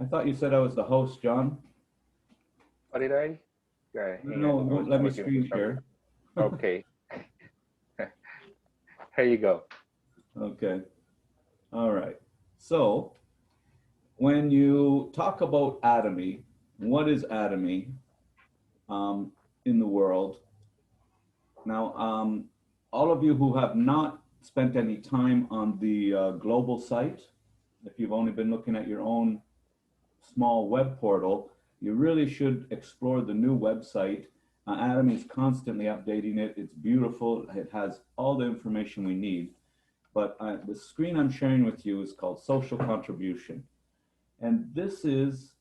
I thought you said I was the host, John. What did I? Yeah, hang No, on. it I was won't let me working on screen something. share. Okay, here you go. Okay. All right. So when you talk about atomy, what is atomy um, in the world? Now, all of you who have not spent any time on the global site, if you've only been looking at your own small web portal, you really should explore the new website. Atomy is constantly updating it. It's beautiful. It has all the information we need. But the screen I'm sharing with you is called Social Contribution. And this is,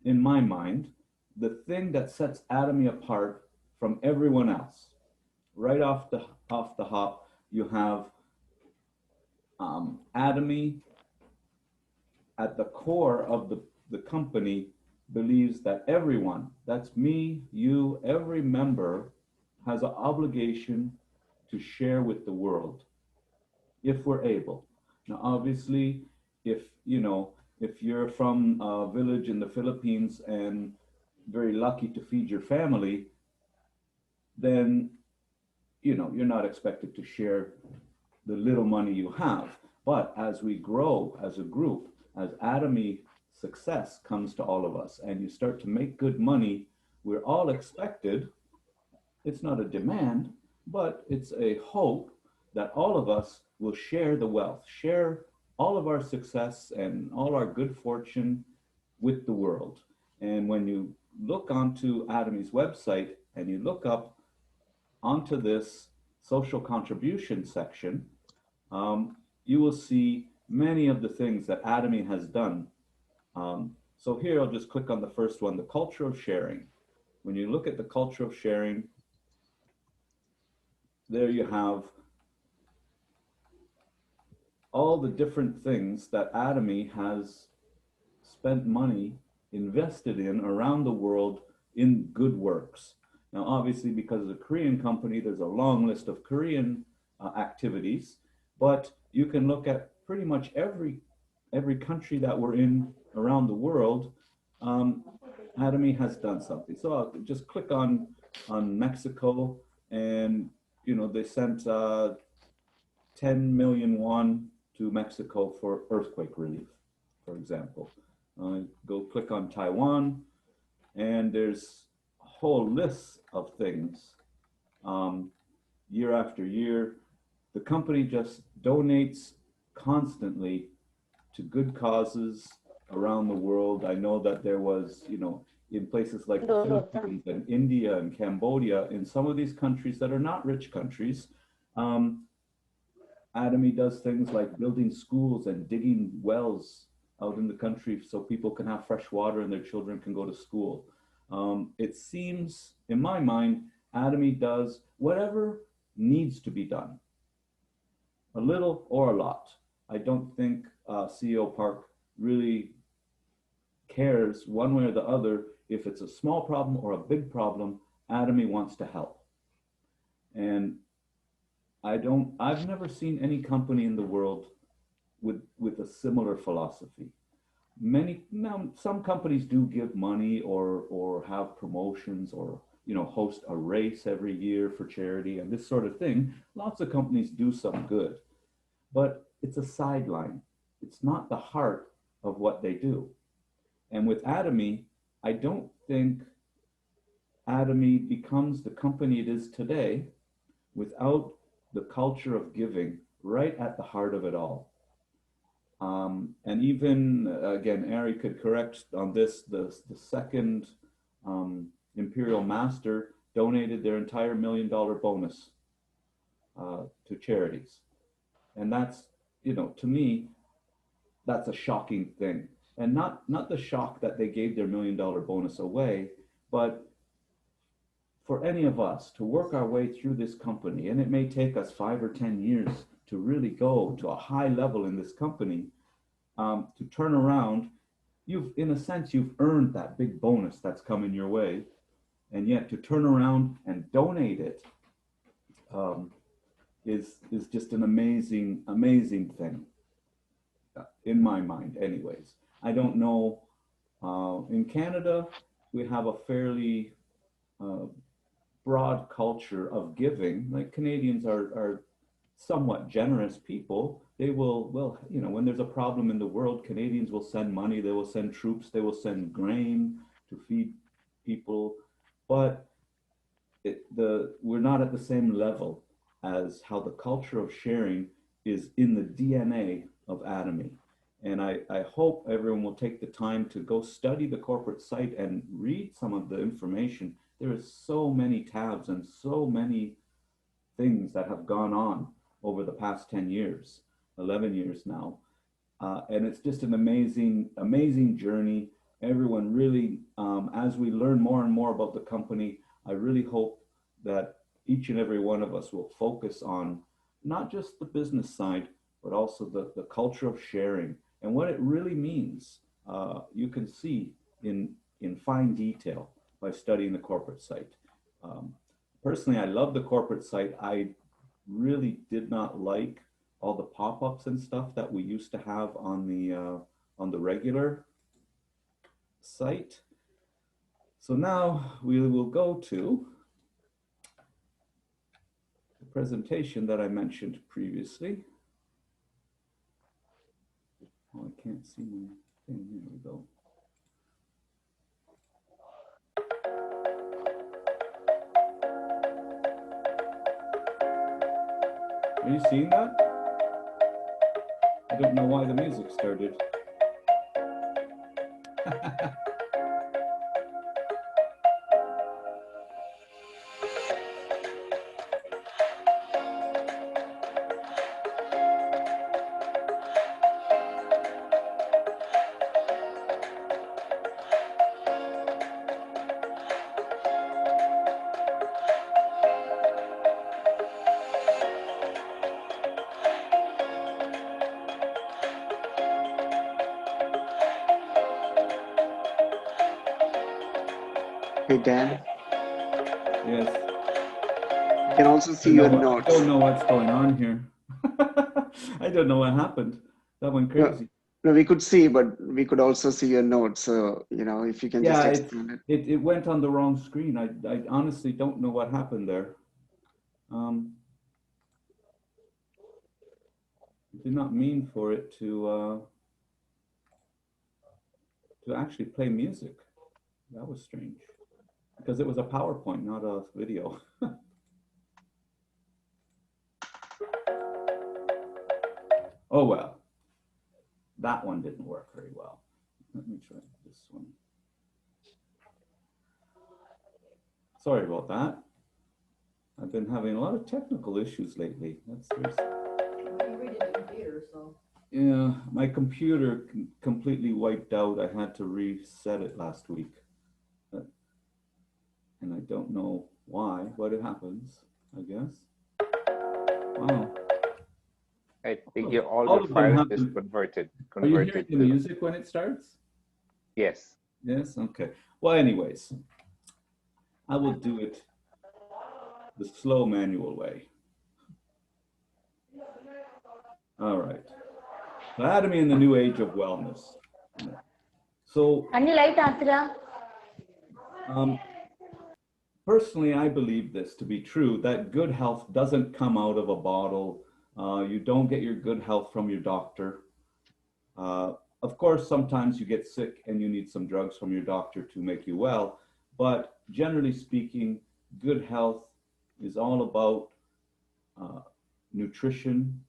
in my mind, the thing that sets Atomy apart from everyone else. Right off the hop, you have Atomy at the core of the company believes that everyone, that's me, you, every member, has an obligation to share with the world if we're able. Now, obviously, if if you're from a village in the Philippines and very lucky to feed your family, then you're not expected to share the little money you have. But as we grow as a group, as Atomy success comes to all of us and you start to make good money, we're all expected, it's not a demand, but it's a hope that all of us will share the wealth, share all of our success and all our good fortune with the world. And when you look onto Atomy's website and you look up onto this social contribution section, you will see many of the things that Atomy has done. So here I'll just click on the first one, the culture of sharing. When you look at the culture of sharing, there you have all the different things that Atomy has spent money invested in around the world in good works. Now, obviously, because it's a Korean company, there's a long list of Korean activities, but you can look at pretty much every country that we're in around the world. Um, Atomy has done something. So I'll just click on Mexico, and they sent 10 million won to Mexico for earthquake relief, for example. Go click on Taiwan, and there's a whole list of things um, year after year. The company just donates constantly to good causes around the world. I know that there was, in places like the Philippines and India and Cambodia, in some of these countries that are not rich countries, um, Atomy does things like building schools and digging wells out in the country so people can have fresh water and their children can go to school. It seems, in my mind, Atomy does whatever needs to be done, a little or a lot. I don't think CEO Park really cares one way or the other if it's a small problem or a big problem. Atomy wants to help. And I've never seen any company in the world with a similar philosophy. Many now some companies do give money or have promotions or host a race every year for charity and this sort of thing. Lots of companies do some good, but it's a sideline. It's not the heart of what they do. And with Atomy, I don't think Atomy becomes the company it is today without the culture of giving right at the heart of it all. And even again, Ari could correct on this. The second Imperial Master donated their entire $1 million bonus to charities, and that's to me that's a shocking thing, and not the shock that they gave their $1 million bonus away, but for any of us to work our way through this company, and it may take us 5 or 10 years to really go to a high level in this company, to turn around, in a sense, you've earned that big bonus that's coming your way, and yet to turn around and donate it um, is just an amazing thing in my mind. Anyways, I don't know In Canada, we have a fairly uh, broad culture of giving. Like Canadians are somewhat generous people. They will, well, you know, when there's a problem in the world, Canadians will send money, they will send troops, they will send grain to feed people. But we're not at the same level as how the culture of sharing is in the DNA of Atomy. And I hope everyone will take the time to go study the corporate site and read some of the information. There is so many tabs and so many things that have gone on over the past 10 years, 11 years now. And it's just an amazing, amazing journey. Everyone really, as we learn more and more about the company, I really hope that each and every one of us will focus on not just the business side, but also the culture of sharing and what it really means. You can see in fine detail by studying the corporate site. Um, Personally, I love the corporate site. I really did not like all the pop-ups and stuff that we used to have on the regular site. So now we will go to the presentation that I mentioned previously. Oh, I can't see my thing. Here we go. Are you seeing that? I don't know why the music started. Hey Dan, Yes. you can also see your I don't notes. know what's going on here. I don't know what happened. That went No, crazy. no, we could see, but we could also see your notes. So, if you can just Yeah, explain it. it went on the wrong screen. I honestly don't know what happened there. Um, I did not mean for it to actually play music. That was strange because it was a PowerPoint, not a video. Oh well, that one didn't work very well. Let me try this one. Sorry about that. I've been having a lot of technical issues lately. Yeah, my computer completely wiped out. I had to reset it last week. And I don't know why, but it happens, I guess. Wow. I think all All the of them files have is to. converted Are you hearing converted the to music when it starts? yes. Yes, okay. Well, anyways, I will do it the slow manual way. All right. Atomy in the new age of wellness. So, personally, I believe this to be true, that good health doesn't come out of a bottle. You don't get your good health from your doctor. Uh, of course, sometimes you get sick and you need some drugs from your doctor to make you well. But generally speaking, good health is all about uh, nutrition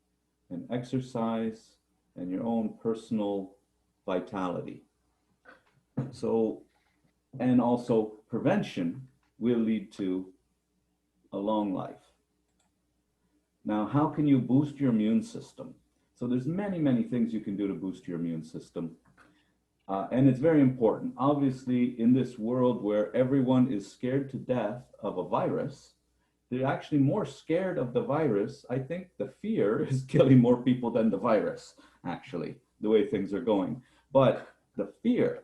and exercise and your own personal vitality. So, and also prevention will lead to a long life. Now, how can you boost your immune system? So there's many, many things you can do to boost your immune system. And it's very important. Obviously, in this world where everyone is scared to death of a virus, they're actually more scared of the virus. I think the fear is killing more people than the virus, actually, the way things are going. But the fear,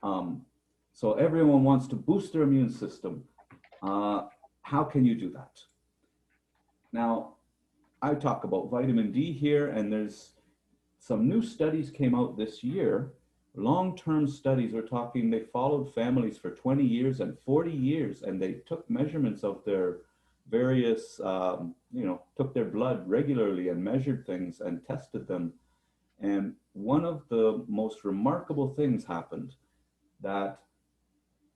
so everyone wants to boost their immune system. How can you do that? Now, I talk about vitamin D here, and there's some new studies came out this year Long-term studies, we're talking, they followed families for 20 years and 40 years, and they took measurements of their various, took their blood regularly and measured things and tested them. And one of the most remarkable things happened, that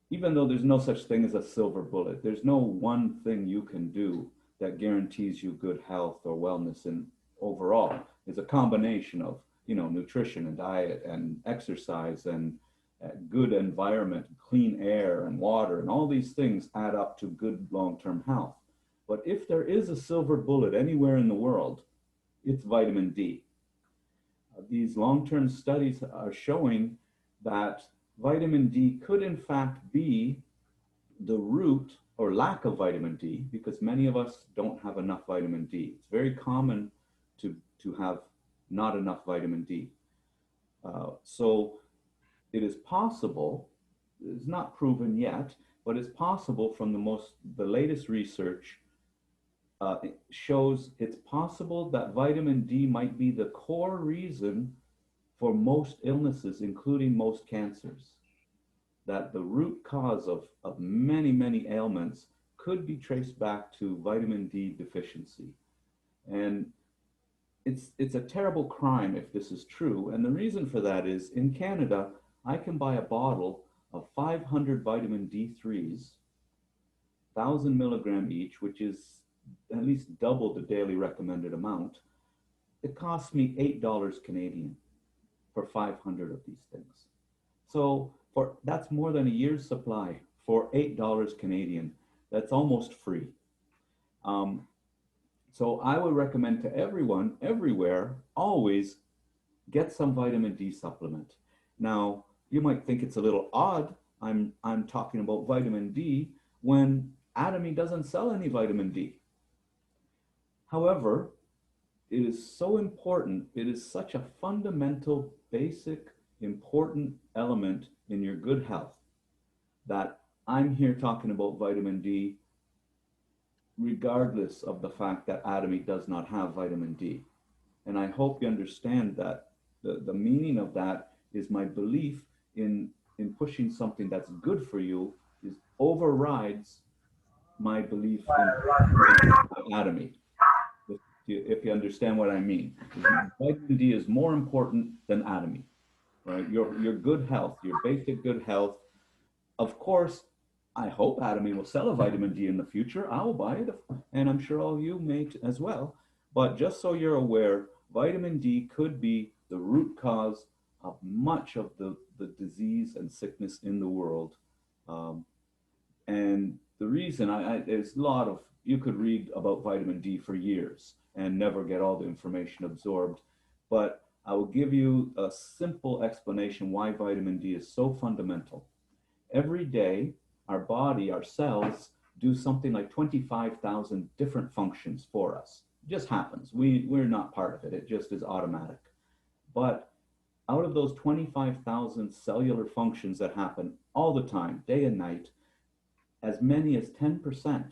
even though there's no such thing as a silver bullet, there's no one thing you can do that guarantees you good health or wellness in overall. It's a combination of, nutrition and diet and exercise and good environment, clean air and water, and all these things add up to good long-term health. But if there is a silver bullet anywhere in the world, it's vitamin D. These long-term studies are showing that vitamin D could in fact be the root or lack of vitamin D, because many of us don't have enough vitamin D. It's very common to have not enough vitamin D. So it is possible, it's not proven yet, but it's possible from the latest research it shows it's possible that vitamin D might be the core reason for most illnesses, including most cancers. That the root cause of many, many ailments could be traced back to vitamin D deficiency. And it's a terrible crime if this is true. And the reason for that is, in Canada, I can buy a bottle of 500 vitamin D3s, 1,000 milligram each, which is at least double the daily recommended amount. It costs me $8 Canadian for 500 of these things. So that's more than a year's supply for $8 Canadian. That's almost free. So I would recommend to everyone, everywhere, always get some vitamin D supplement. Now, you might think it's a little odd. I'm talking about vitamin D when Atomy doesn't sell any vitamin D. However, it is so important. It is such a fundamental, basic, important element in your good health that I'm here talking about vitamin D regardless of the fact that Atomy does not have vitamin D. And I hope you understand that the meaning of that is my belief in pushing something that's good for you is overrides my belief in Atomy. If you understand what I mean. Vitamin D is more important than Atomy, right? Your good health, your basic good health. Of course, I hope Atomy will sell a vitamin D in the future. I'll buy it, and I'm sure all you may as well. But just so you're aware, vitamin D could be the root cause of much of the disease and sickness in the world. And the reason, there's a lot of, you could read about vitamin D for years and never get all the information absorbed. But I will give you a simple explanation why vitamin D is so fundamental. Every day, our body, our cells, do something like 25,000 different functions for us. It just happens. We're not part of it. It just is automatic. But out of those 25,000 cellular functions that happen all the time, day and night, as many as 10%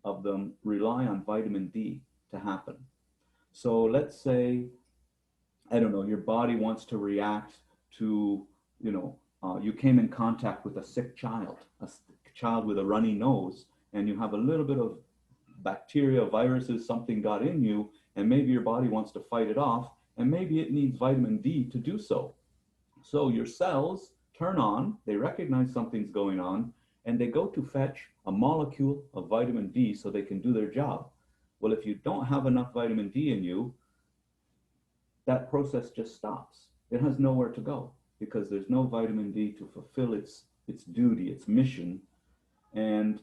of them rely on vitamin D to happen. So let's say, I don't know, your body wants to react to, you came in contact with a sick child with a runny nose, and you have a little bit of bacteria, viruses, something got in you, and maybe your body wants to fight it off, and maybe it needs vitamin D to do so. So your cells turn on, they recognize something's going on, and they go to fetch a molecule of vitamin D so they can do their job. Well, if you don't have enough vitamin D in you, that process just stops. It has nowhere to go because there's no vitamin D to fulfill its duty, its mission. And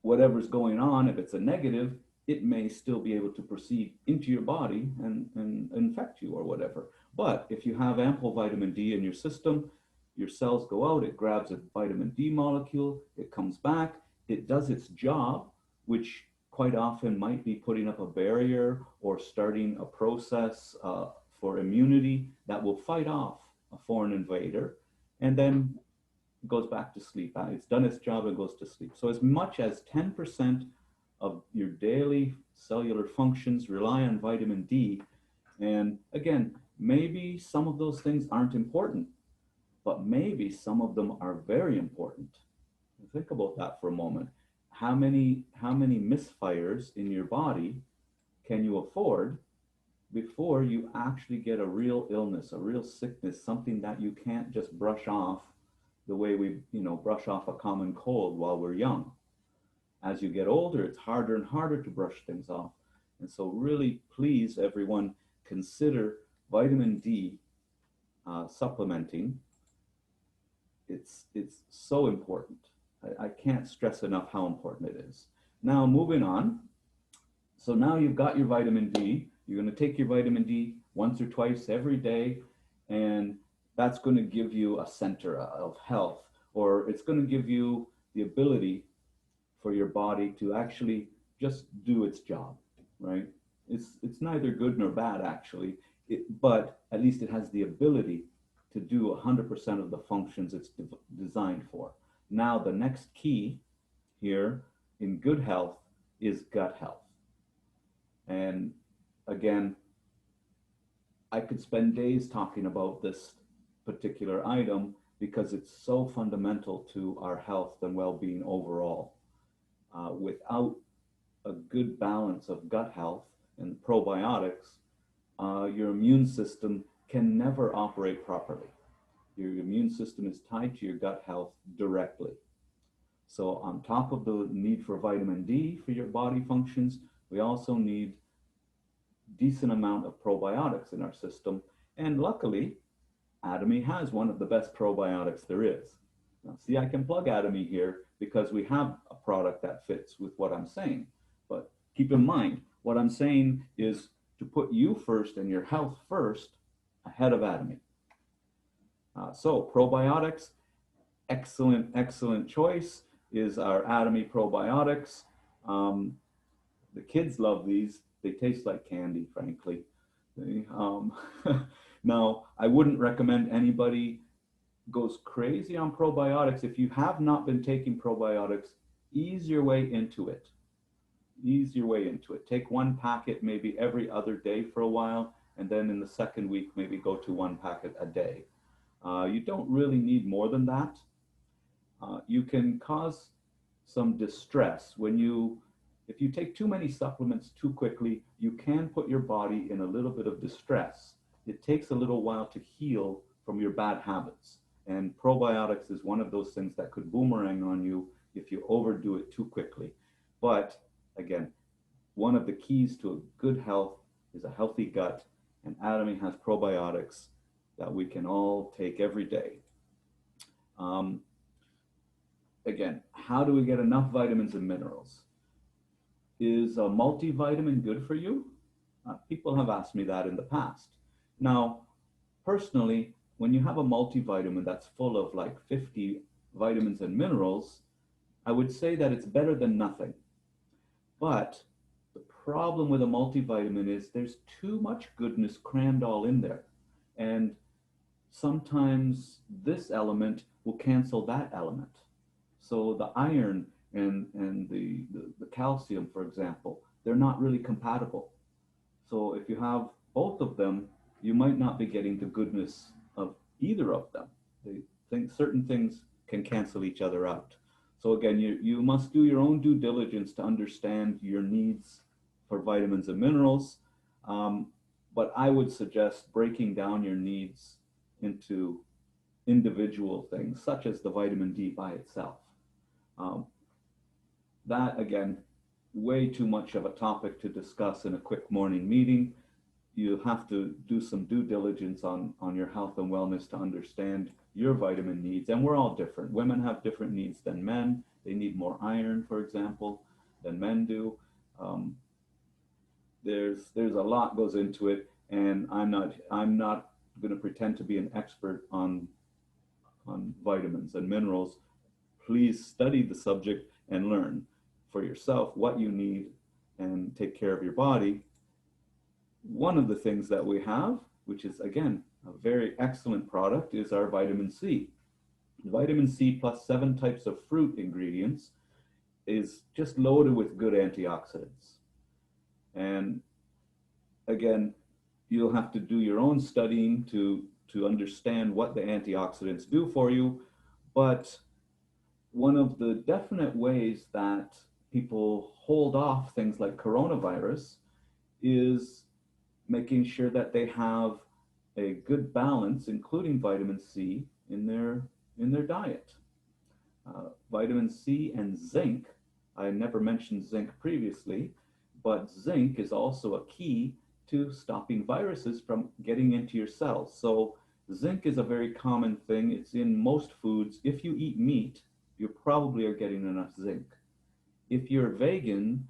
whatever's going on, if it's a negative, it may still be able to proceed into your body and infect you or whatever. But if you have ample vitamin D in your system, your cells go out, it grabs a vitamin D molecule, it comes back, it does its job, which quite often might be putting up a barrier or starting a process for immunity that will fight off a foreign invader, and then it goes back to sleep. It's done its job, it goes to sleep. So as much as 10% of your daily cellular functions rely on vitamin D. And again, maybe some of those things aren't important, but maybe some of them are very important. Think about that for a moment. How many misfires in your body can you afford before you actually get a real illness, a real sickness, something that you can't just brush off the way we, brush off a common cold while we're young. As you get older, it's harder and harder to brush things off. And so really, please, everyone, consider vitamin D supplementing. It's so important. I can't stress enough how important it is. Now, moving on. So now you've got your vitamin D. You're going to take your vitamin D once or twice every day, and that's going to give you a center of health, or it's going to give you the ability for your body to actually just do its job, right? It's neither good nor bad, actually, but at least it has the ability to do 100% of the functions it's designed for. Now, the next key here in good health is gut health. And again, I could spend days talking about this particular item because it's so fundamental to our health and well-being overall. Without a good balance of gut health and probiotics, your immune system can never operate properly. Your immune system is tied to your gut health directly. So on top of the need for vitamin D for your body functions, we also need decent amount of probiotics in our system. And luckily, Atomy has one of the best probiotics there is. Now, see, I can plug Atomy here because we have a product that fits with what I'm saying. But keep in mind, what I'm saying is to put you first and your health first ahead of Atomy. So probiotics, excellent choice is our Atomy probiotics. The kids love these. They taste like candy, frankly. Now, I wouldn't recommend anybody goes crazy on probiotics. If you have not been taking probiotics, ease your way into it. Ease your way into it. Take one packet maybe every other day for a while, and then in the second week, maybe go to one packet a day. You don't really need more than that. You can cause some distress if you take too many supplements too quickly, you can put your body in a little bit of distress. It takes a little while to heal from your bad habits. And probiotics is one of those things that could boomerang on you if you overdo it too quickly. But again, one of the keys to a good health is a healthy gut, and Atomy has probiotics that we can all take every day. Again, how do we get enough vitamins and minerals? Is a multivitamin good for you? People have asked me that in the past. Now, personally, when you have a multivitamin that's full of like 50 vitamins and minerals, I would say that it's better than nothing. But the problem with a multivitamin is there's too much goodness crammed all in there. And sometimes this element will cancel that element. So the iron and the calcium, for example, they're not really compatible. So if you have both of them, you might not be getting the goodness of either of them. They think certain things can cancel each other out. So again, you must do your own due diligence to understand your needs for vitamins and minerals. But I would suggest breaking down your needs into individual things, such as the vitamin D by itself. That, again, way too much of a topic to discuss in a quick morning meeting. You have to do some due diligence on your health and wellness to understand your vitamin needs. And we're all different. Women have different needs than men. They need more iron, for example, than men do. There's a lot goes into it, and I'm not going to pretend to be an expert on vitamins and minerals. Please study the subject and learn for yourself what you need and take care of your body. One of the things that we have, which is again a very excellent product, is our vitamin C. Vitamin C plus 7 types of fruit ingredients is just loaded with good antioxidants. And again, you'll have to do your own studying to understand what the antioxidants do for you. But one of the definite ways that people hold off things like coronavirus is making sure that they have a good balance, including vitamin C, in their diet. Vitamin C and zinc. I never mentioned zinc previously, but zinc is also a key to stopping viruses from getting into your cells. So zinc is a very common thing. It's in most foods. If you eat meat, you probably are getting enough zinc. If you're vegan,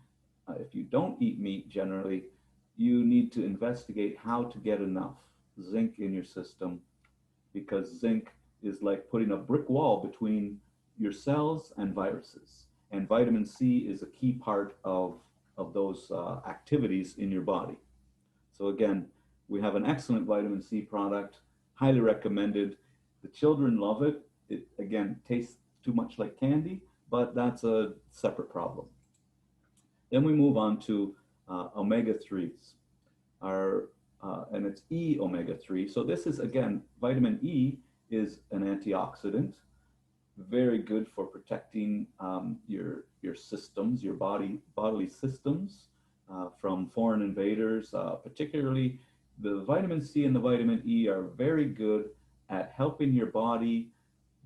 if you don't eat meat generally, you need to investigate how to get enough zinc in your system, because zinc is like putting a brick wall between your cells and viruses. And vitamin C is a key part of those activities in your body. So again, we have an excellent vitamin C product, highly recommended. The children love it. It again tastes too much like candy, but that's a separate problem. Then we move on to omega-3s, and it's E omega-3. So this is, again, vitamin E is an antioxidant, very good for protecting your systems, your bodily systems from foreign invaders. Particularly, the vitamin C and the vitamin E are very good at helping your body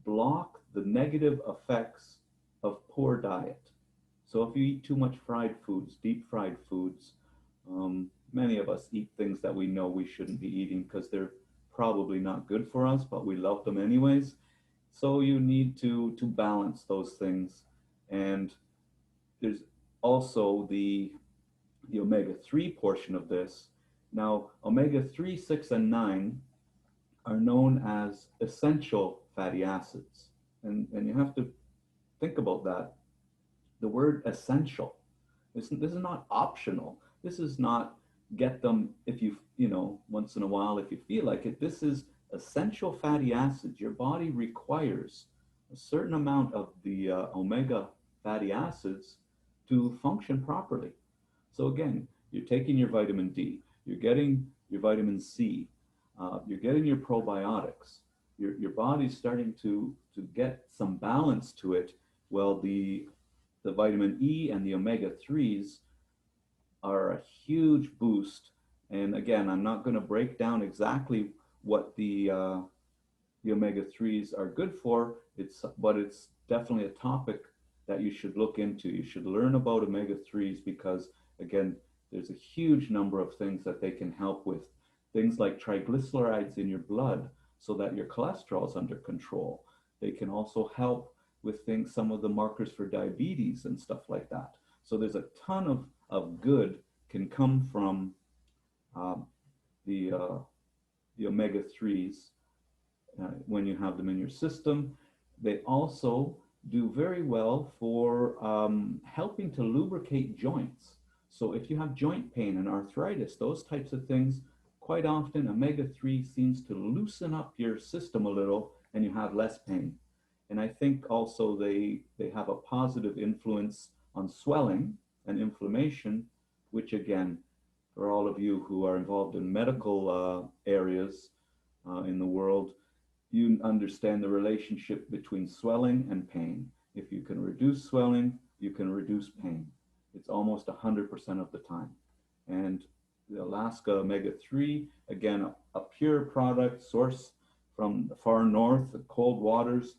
block the negative effects of poor diet. So if you eat too much fried foods, deep fried foods, many of us eat things that we know we shouldn't be eating because they're probably not good for us, but we love them anyways. So you need to balance those things. And there's also the omega-3 portion of this. Now, omega-3, 6, and 9 are known as essential fatty acids. And you have to think about that. The word essential. This is not optional. This is not get them if once in a while if you feel like it. This is essential fatty acids. Your body requires a certain amount of the omega fatty acids to function properly. So again, you're taking your vitamin D, you're getting your vitamin C, you're getting your probiotics. Your body's starting to get some balance to it. Well, the vitamin E and the omega-3s are a huge boost. And again, I'm not going to break down exactly what the omega-3s are good for. But it's definitely a topic that you should look into. You should learn about omega-3s because, again, there's a huge number of things that they can help with. Things like triglycerides in your blood so that your cholesterol is under control. They can also help with some of the markers for diabetes and stuff like that. So there's a ton of good can come from the omega-3s when you have them in your system. They also do very well for helping to lubricate joints. So if you have joint pain and arthritis, those types of things, quite often omega-3 seems to loosen up your system a little and you have less pain. And I think also they have a positive influence on swelling and inflammation, which again, for all of you who are involved in medical areas in the world, you understand the relationship between swelling and pain. If you can reduce swelling, you can reduce pain. It's almost 100% of the time. And the Alaska omega-3, again, a pure product sourced from the far north, the cold waters.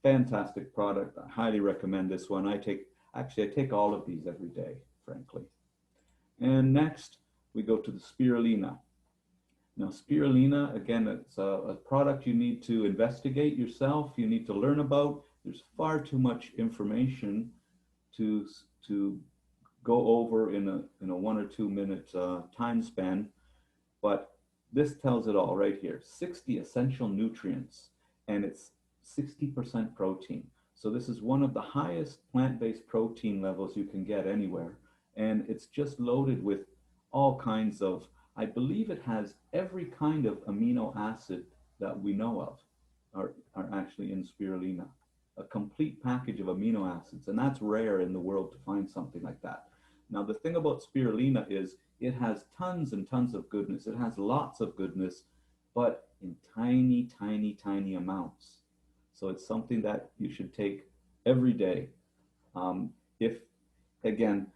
Fantastic product. I highly recommend this one. I take all of these every day, frankly. And next, we go to the spirulina. Now, spirulina, again, it's a product you need to investigate yourself. You need to learn about. There's far too much information to go over in a 1 or 2 minute time span. But this tells it all right here. 60 essential nutrients, and it's 60% protein. So this is one of the highest plant-based protein levels you can get anywhere. And it's just loaded with all kinds of, I believe it has every kind of amino acid that we know of are actually in spirulina. A complete package of amino acids. And that's rare in the world to find something like that. Now, the thing about spirulina is it has tons and tons of goodness. It has lots of goodness, but in tiny, tiny, tiny amounts. So it's something that you should take every day. If, again,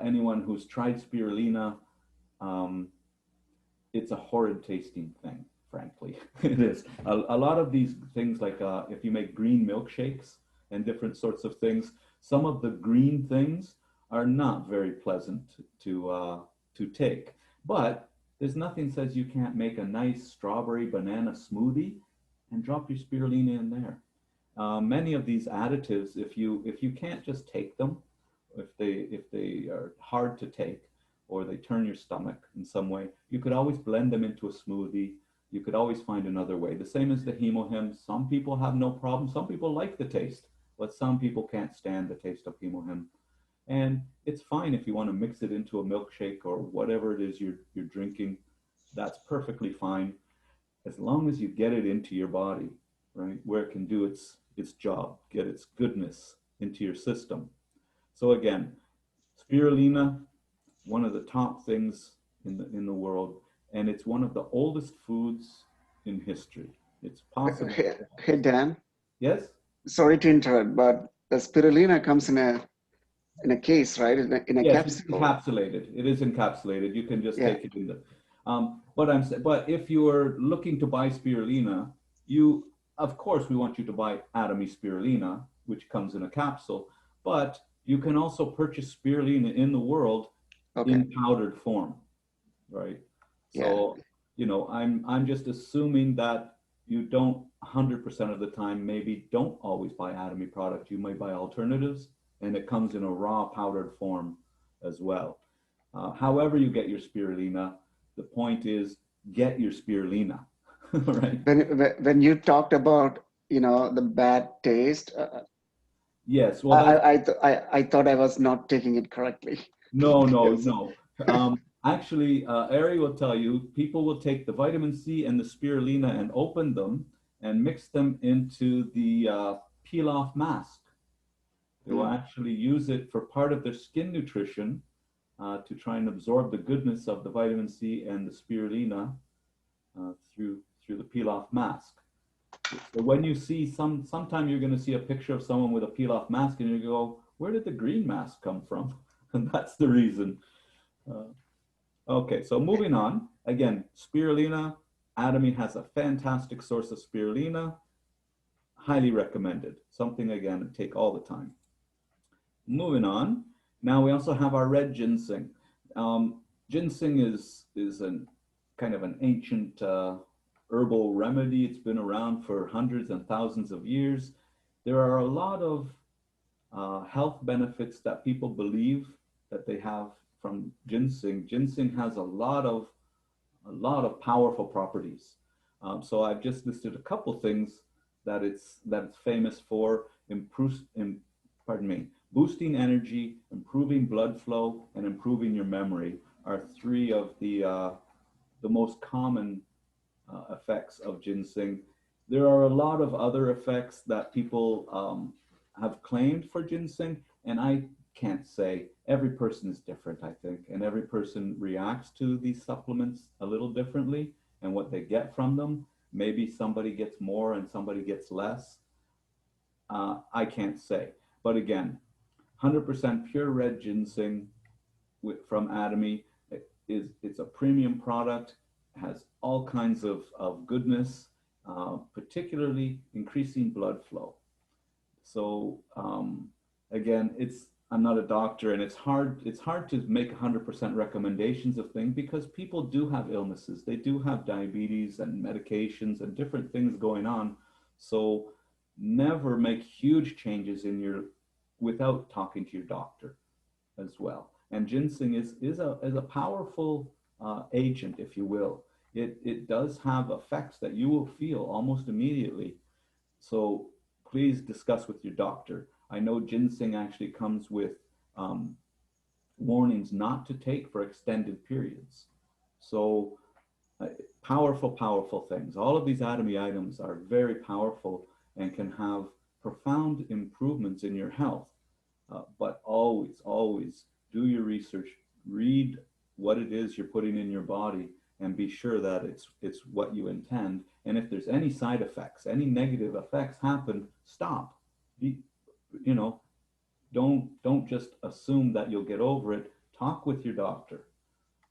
anyone who's tried spirulina, um, it's a horrid tasting thing, frankly. It is. A lot of these things, like if you make green milkshakes and different sorts of things, some of the green things are not very pleasant to take. But there's nothing says you can't make a nice strawberry banana smoothie and drop your spirulina in there. Many of these additives, if you can't just take them, if they are hard to take, or they turn your stomach in some way, you could always blend them into a smoothie. You could always find another way. The same as the hemohim. Some people have no problem. Some people like the taste, but some people can't stand the taste of hemohim. And it's fine if you want to mix it into a milkshake or whatever it is you're drinking. That's perfectly fine, as long as you get it into your body, right, where it can do its job, get its goodness into your system. So again, spirulina, one of the top things in the world, and it's one of the oldest foods in history. It's possible. Hey, Dan, Yes? sorry to interrupt, but the spirulina comes in a case, right? In a Yes, it's capsule. encapsulated. It is encapsulated. You can just Yeah. take it in the. But if you are looking to buy spirulina, you, of course, we want you to buy Atomy spirulina, which comes in a capsule. But you can also purchase spirulina in the world Okay. in powdered form, right? So, I'm just assuming that you don't 100% of the time, maybe don't always buy Atomy product. You may buy alternatives, and it comes in a raw powdered form as well. However you get your spirulina, the point is get your spirulina, right? When you talked about, the bad taste, Yes, well, I thought I was not taking it correctly. no, Yes. no. Actually, Ari will tell you, people will take the vitamin C and the spirulina and open them and mix them into the peel-off mask. They will actually use it for part of their skin nutrition to try and absorb the goodness of the vitamin C and the spirulina through the peel-off mask. So when you see sometime you're going to see a picture of someone with a peel-off mask, and you go, "Where did the green mask come from?" And that's the reason. Okay, so moving on. Again, spirulina. Atomy has a fantastic source of spirulina. Highly recommended. Something, again, to take all the time. Moving on. Now we also have our red ginseng. Ginseng is an kind of an ancient herbal remedy. It's been around for hundreds and thousands of years. There are a lot of health benefits that people believe that they have from ginseng. Ginseng has a lot of powerful properties. So I've just listed a couple things that it's famous for. Boosting energy, improving blood flow, and improving your memory are three of the most common effects of ginseng. There are a lot of other effects that people have claimed for ginseng, and I can't say. Every person is different, I think, and every person reacts to these supplements a little differently and what they get from them. Maybe somebody gets more and somebody gets less. I can't say. But again, 100% pure red ginseng from Atomy. It's a premium product, has all kinds of goodness, particularly increasing blood flow. So again, I'm not a doctor, and it's hard to make 100% recommendations of things because people do have illnesses. They do have diabetes and medications and different things going on. So never make huge changes without talking to your doctor as well. And ginseng is a powerful agent, if you will. It does have effects that you will feel almost immediately. So please discuss with your doctor. I know ginseng actually comes with warnings not to take for extended periods. So powerful things. All of these Atomy items are very powerful and can have profound improvements in your health. But always do your research, read what it is you're putting in your body, and be sure that it's what you intend. And if there's any side effects, any negative effects happen, stop. Be, you know, don't just assume that you'll get over it. Talk with your doctor.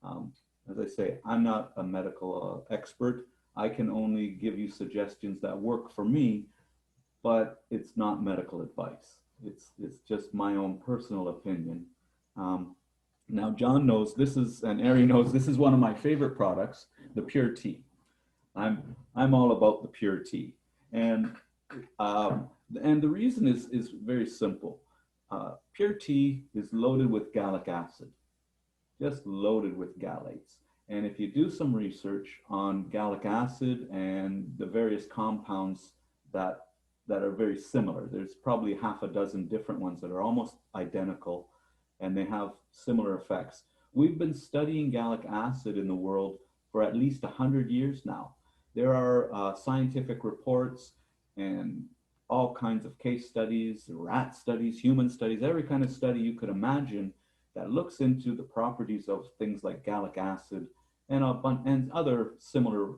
Um, as I say, I'm not a medical expert. I can only give you suggestions that work for me, but it's not medical advice. It's just my own personal opinion. Um, Now, John knows this is, and Ari knows this is one of my favorite products, the Pure Tea. I'm all about the Pure Tea, and the reason is very simple. Pure Tea is loaded with gallic acid, just loaded with galates. And if you do some research on gallic acid and the various compounds that that are very similar, there's probably half a dozen different ones that are almost identical, and they have similar effects. We've been studying gallic acid in the world for at least 100 years now. There are scientific reports and all kinds of case studies, rat studies, human studies, every kind of study you could imagine that looks into the properties of things like gallic acid and other similar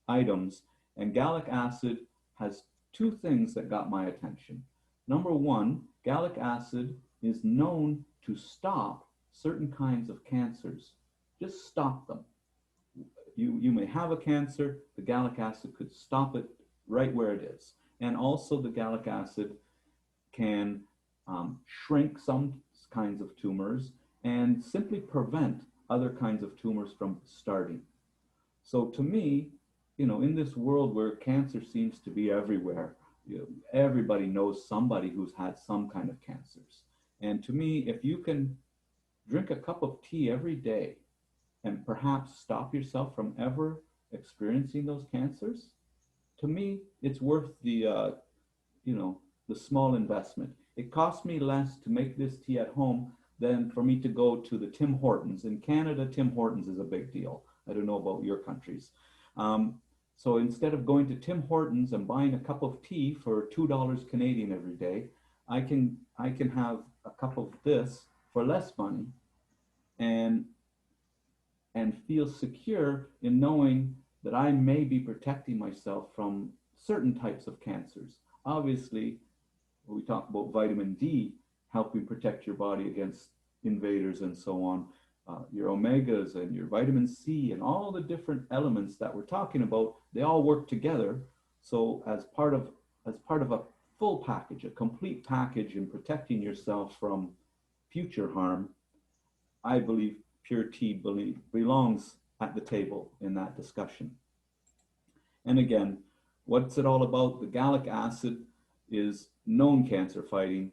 items. And gallic acid has two things that got my attention. Number one, gallic acid is known to stop certain kinds of cancers. Just stop them. You may have a cancer, the gallic acid could stop it right where it is. And also the gallic acid can shrink some kinds of tumors and simply prevent other kinds of tumors from starting. So to me, in this world where cancer seems to be everywhere, everybody knows somebody who's had some kind of cancers. And to me, if you can drink a cup of tea every day and perhaps stop yourself from ever experiencing those cancers, to me, it's worth the small investment. It costs me less to make this tea at home than for me to go to the Tim Hortons. In Canada, Tim Hortons is a big deal. I don't know about your countries. So instead of going to Tim Hortons and buying a cup of tea for $2 Canadian every day, I can have a cup of this for less money and feel secure in knowing that I may be protecting myself from certain types of cancers. Obviously, we talk about vitamin D helping protect your body against invaders and so on. Your omegas and your vitamin C and all the different elements that we're talking about, they all work together. So as part of a full package, a complete package in protecting yourself from future harm, I believe Pure Tea belongs at the table in that discussion. And again, what's it all about? The gallic acid is known cancer fighting,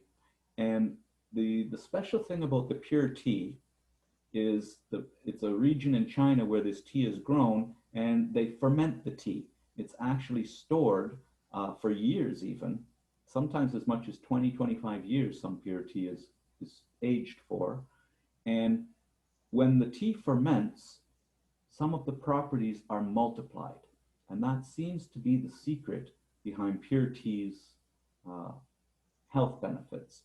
and the special thing about the Pure Tea is it's a region in China where this tea is grown, and they ferment the tea. It's actually stored for years even, sometimes as much as 20, 25 years some Pure Tea is aged for. And when the tea ferments, some of the properties are multiplied. And that seems to be the secret behind Pure Tea's health benefits.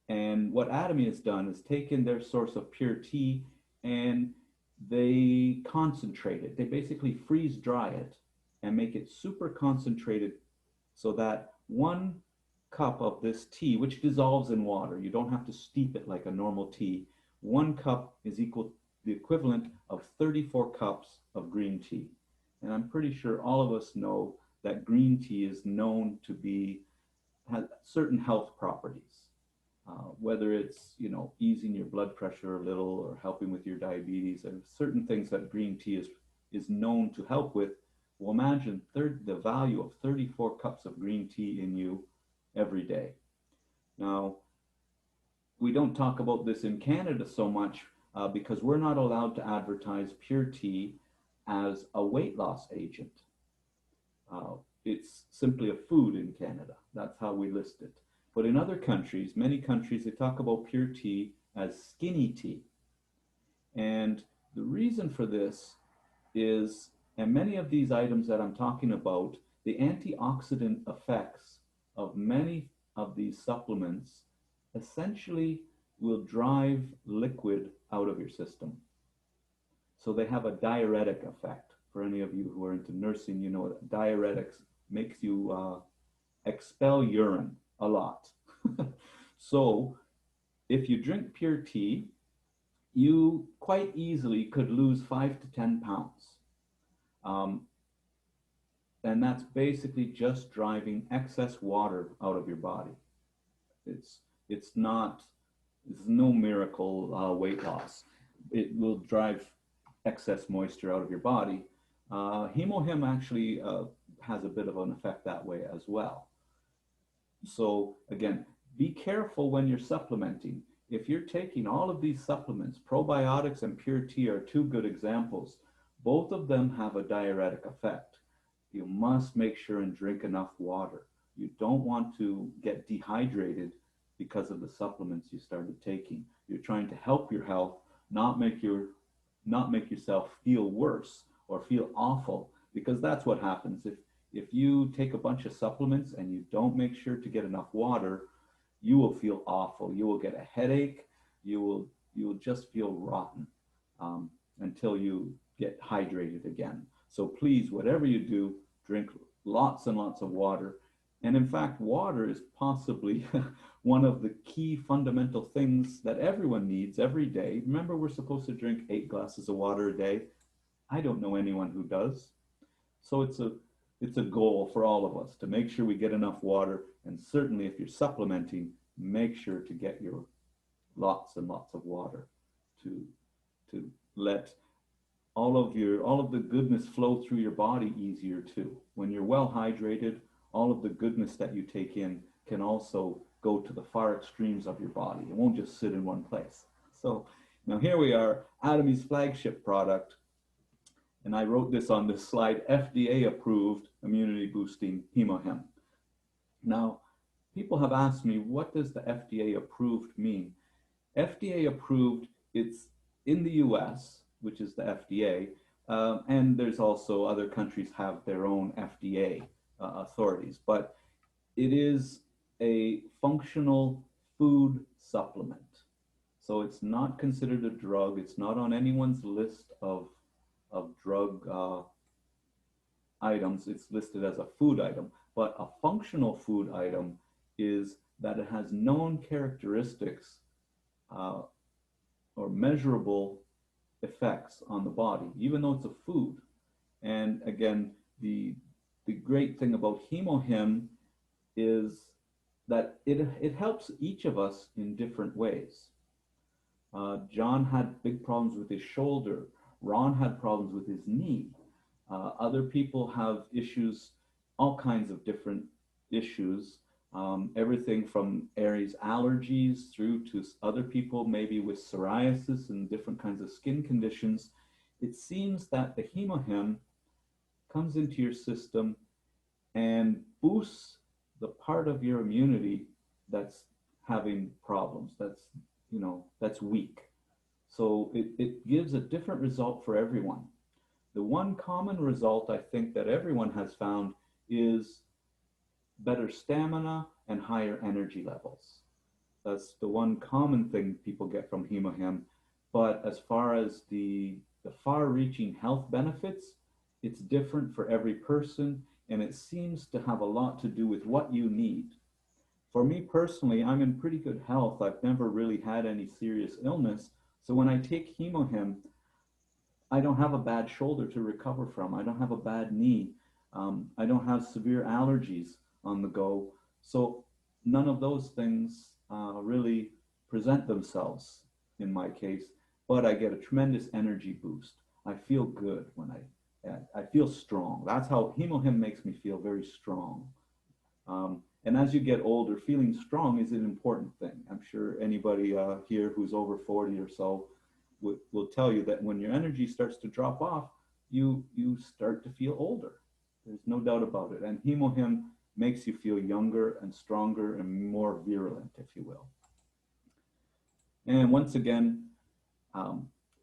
And what Atomy has done is taken their source of Pure Tea and they concentrate it. They basically freeze dry it and make it super concentrated so that 1 cup of this tea, which dissolves in water, you don't have to steep it like a normal tea, 1 cup is the equivalent of 34 cups of green tea. And I'm pretty sure all of us know that green tea is known to has certain health properties, whether it's, easing your blood pressure a little or helping with your diabetes, and certain things that green tea is known to help with. Well, imagine the value of 34 cups of green tea in you every day. Now, we don't talk about this in Canada so much because we're not allowed to advertise Pure Tea as a weight loss agent. It's simply a food in Canada. That's how we list it. But in other countries, many countries, they talk about Pure Tea as skinny tea. And the reason for this is, and many of these items that I'm talking about, the antioxidant effects of many of these supplements essentially will drive liquid out of your system. So they have a diuretic effect. For any of you who are into nursing, you know that diuretics makes you expel urine a lot. So if you drink pure tea, you quite easily could lose 5 to 10 pounds. Um, and that's basically just driving excess water out of your body. It's it's not it's no miracle weight loss. It will drive excess moisture out of your body. Hemohim actually has a bit of an effect that way as well. So again, be careful when you're supplementing. If you're taking all of these supplements, probiotics and pure tea are two good examples. Both of them have a diuretic effect. You must make sure and drink enough water. You don't want to get dehydrated because of the supplements you started taking. You're trying to help your health, not make yourself feel worse or feel awful, because that's what happens if you take a bunch of supplements and you don't make sure to get enough water. You will feel awful. You will get a headache. You will just feel rotten until you get hydrated again. So please, whatever you do, drink lots and lots of water. And in fact, water is possibly one of the key fundamental things that everyone needs every day. Remember, we're supposed to drink 8 glasses of water a day. I don't know anyone who does. So it's a goal for all of us to make sure we get enough water. And certainly if you're supplementing, make sure to get your lots and lots of water to let all of the goodness flow through your body easier too. When you're well hydrated, all of the goodness that you take in can also go to the far extremes of your body. It won't just sit in one place. So now here we are, Atomy's flagship product. And I wrote this on this slide, FDA approved immunity boosting Hemohim. Now, people have asked me, what does the FDA approved mean? FDA approved, it's in the US, which is the FDA, and there's also other countries have their own FDA authorities, but it is a functional food supplement. So it's not considered a drug. It's not on anyone's list of drug items. It's listed as a food item, but a functional food item is that it has known characteristics or measurable effects on the body, even though it's a food. And again, the great thing about Hemohim is that it helps each of us in different ways. John had big problems with his shoulder. Ron had problems with his knee. Other people have issues, all kinds of different issues, everything from Aries allergies through to other people maybe with psoriasis and different kinds of skin conditions. It seems that the Hemohim comes into your system and boosts the part of your immunity that's having problems, that's weak. So it gives a different result for everyone. The one common result I think that everyone has found is better stamina and higher energy levels. That's the one common thing people get from Hemohim. But as far as the far-reaching health benefits, it's different for every person, and it seems to have a lot to do with what you need. For me personally, I'm in pretty good health. I've never really had any serious illness. So when I take Hemohim, I don't have a bad shoulder to recover from. I don't have a bad knee. I don't have severe allergies on the go. So none of those things really present themselves in my case, but I get a tremendous energy boost. I feel good when I feel strong. That's how Hemohim makes me feel, very strong. And as you get older, feeling strong is an important thing. I'm sure anybody here who's over 40 or so will tell you that when your energy starts to drop off, you start to feel older. There's no doubt about it. And Hemohim makes you feel younger and stronger and more virulent, if you will. And once again,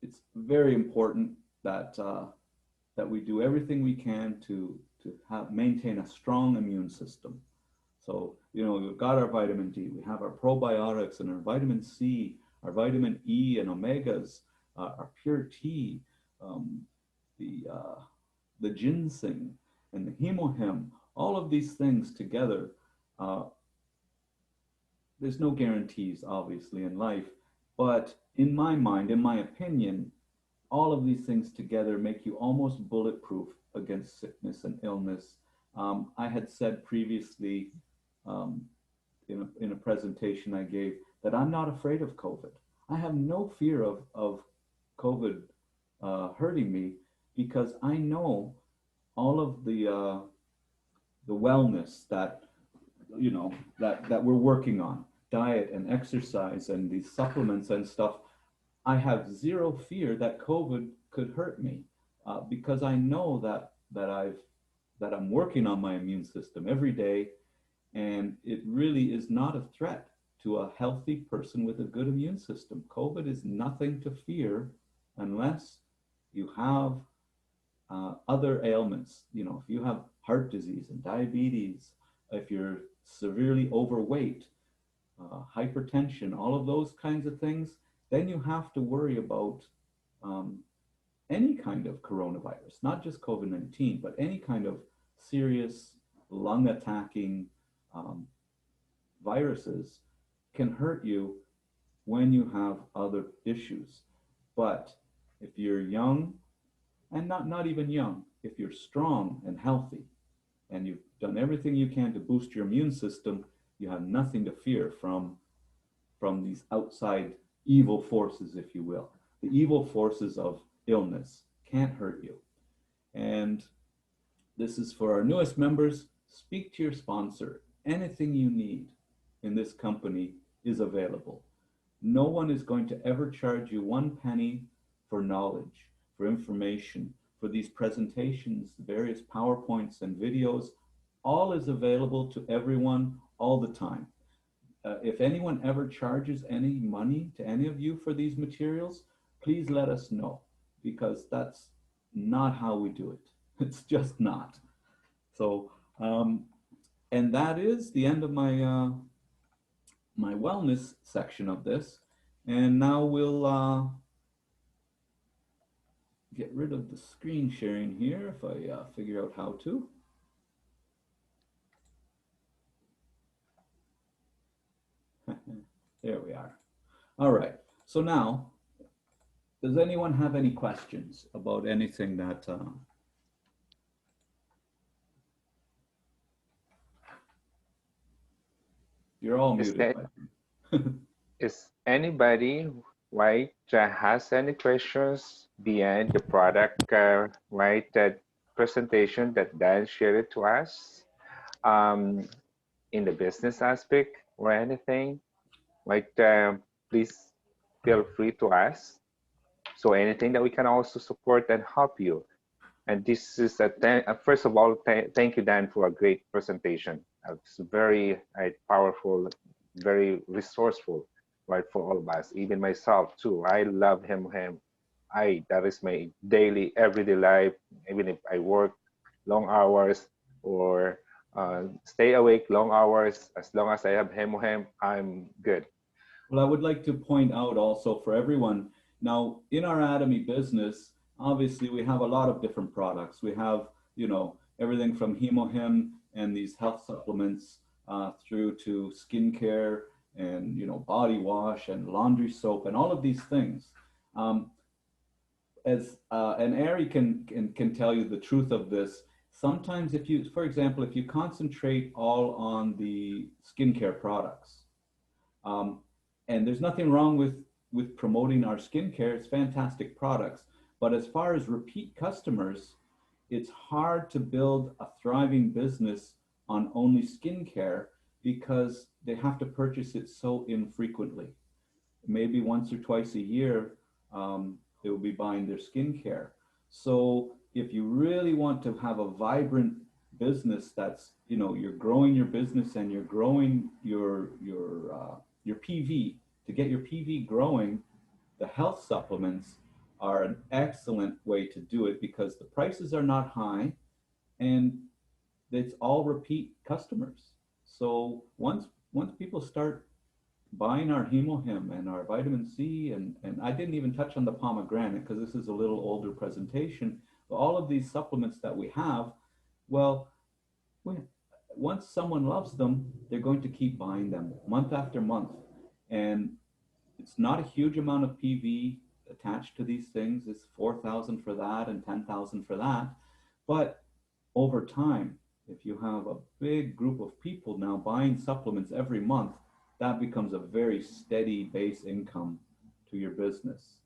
it's very important that that we do everything we can to maintain a strong immune system. So, we've got our vitamin D, we have our probiotics and our vitamin C, our vitamin E and omegas, our pure tea, um, the the ginseng and the hemohem, all of these things together. Uh, there's no guarantees, obviously, in life, but in my mind, in my opinion, all of these things together make you almost bulletproof against sickness and illness. I had said previously um, in a presentation I gave that I'm not afraid of COVID. I have no fear of COVID hurting me because I know all of the wellness that that we're working on, diet and exercise and these supplements and stuff. I have zero fear that COVID could hurt me because I know that I'm working on my immune system every day, and it really is not a threat to a healthy person with a good immune system. COVID is nothing to fear unless you have other ailments. You know, if you have heart disease and diabetes, if you're severely overweight, hypertension, all of those kinds of things, then you have to worry about um, any kind of coronavirus, not just COVID-19, but any kind of serious lung attacking um, viruses can hurt you when you have other issues. But if you're young, and not even young, if you're strong and healthy, and you've done everything you can to boost your immune system, you have nothing to fear from these outside evil forces, if you will. The evil forces of illness can't hurt you. And this is for our newest members. Speak to your sponsor. Anything you need in this company is available. No one is going to ever charge you one penny for knowledge, for information, for these presentations, various PowerPoints and videos. All is available to everyone all the time. If anyone ever charges any money to any of you for these materials, please let us know, because that's not how we do it. It's just not. So, and that is the end of my my wellness section of this. And now we'll get rid of the screen sharing here if I figure out how to. There we are. All right. So now, does anyone have any questions about anything that you're all Is muted? that is anybody right that has any questions beyond the product right that presentation that Dan shared to us in the business aspect or anything? Right, please feel free to ask. So anything that we can also support and help you. And this is first of all, thank you, Dan, for a great presentation. It's very powerful, very resourceful, right, for all of us, even myself too. I love him. That is my daily, everyday life. Even if I work long hours or stay awake long hours, as long as I have him, I'm good. Well, I would like to point out also for everyone, now in our Atomy business, obviously we have a lot of different products. We have, you know, everything from hemohem and these health supplements through to skincare and, you know, body wash and laundry soap and all of these things. And Ari can tell you the truth of this. Sometimes if you, for example, if you concentrate all on the skincare products, um, and there's nothing wrong with promoting our skincare. It's fantastic products. But as far as repeat customers, it's hard to build a thriving business on only skincare because they have to purchase it so infrequently. Maybe once or twice a year, they will be buying their skincare. So if you really want to have a vibrant business that's, you know, you're growing your business and you're growing your PV, to get your PV growing, the health supplements are an excellent way to do it because the prices are not high and it's all repeat customers. So once people start buying our hemohim and our vitamin C, and I didn't even touch on the pomegranate because this is a little older presentation. But all of these supplements that we have, well, once someone loves them, they're going to keep buying them month after month. And it's not a huge amount of PV attached to these things. It's 4,000 for that and 10,000 for that. But over time, if you have a big group of people now buying supplements every month, that becomes a very steady base income to your business.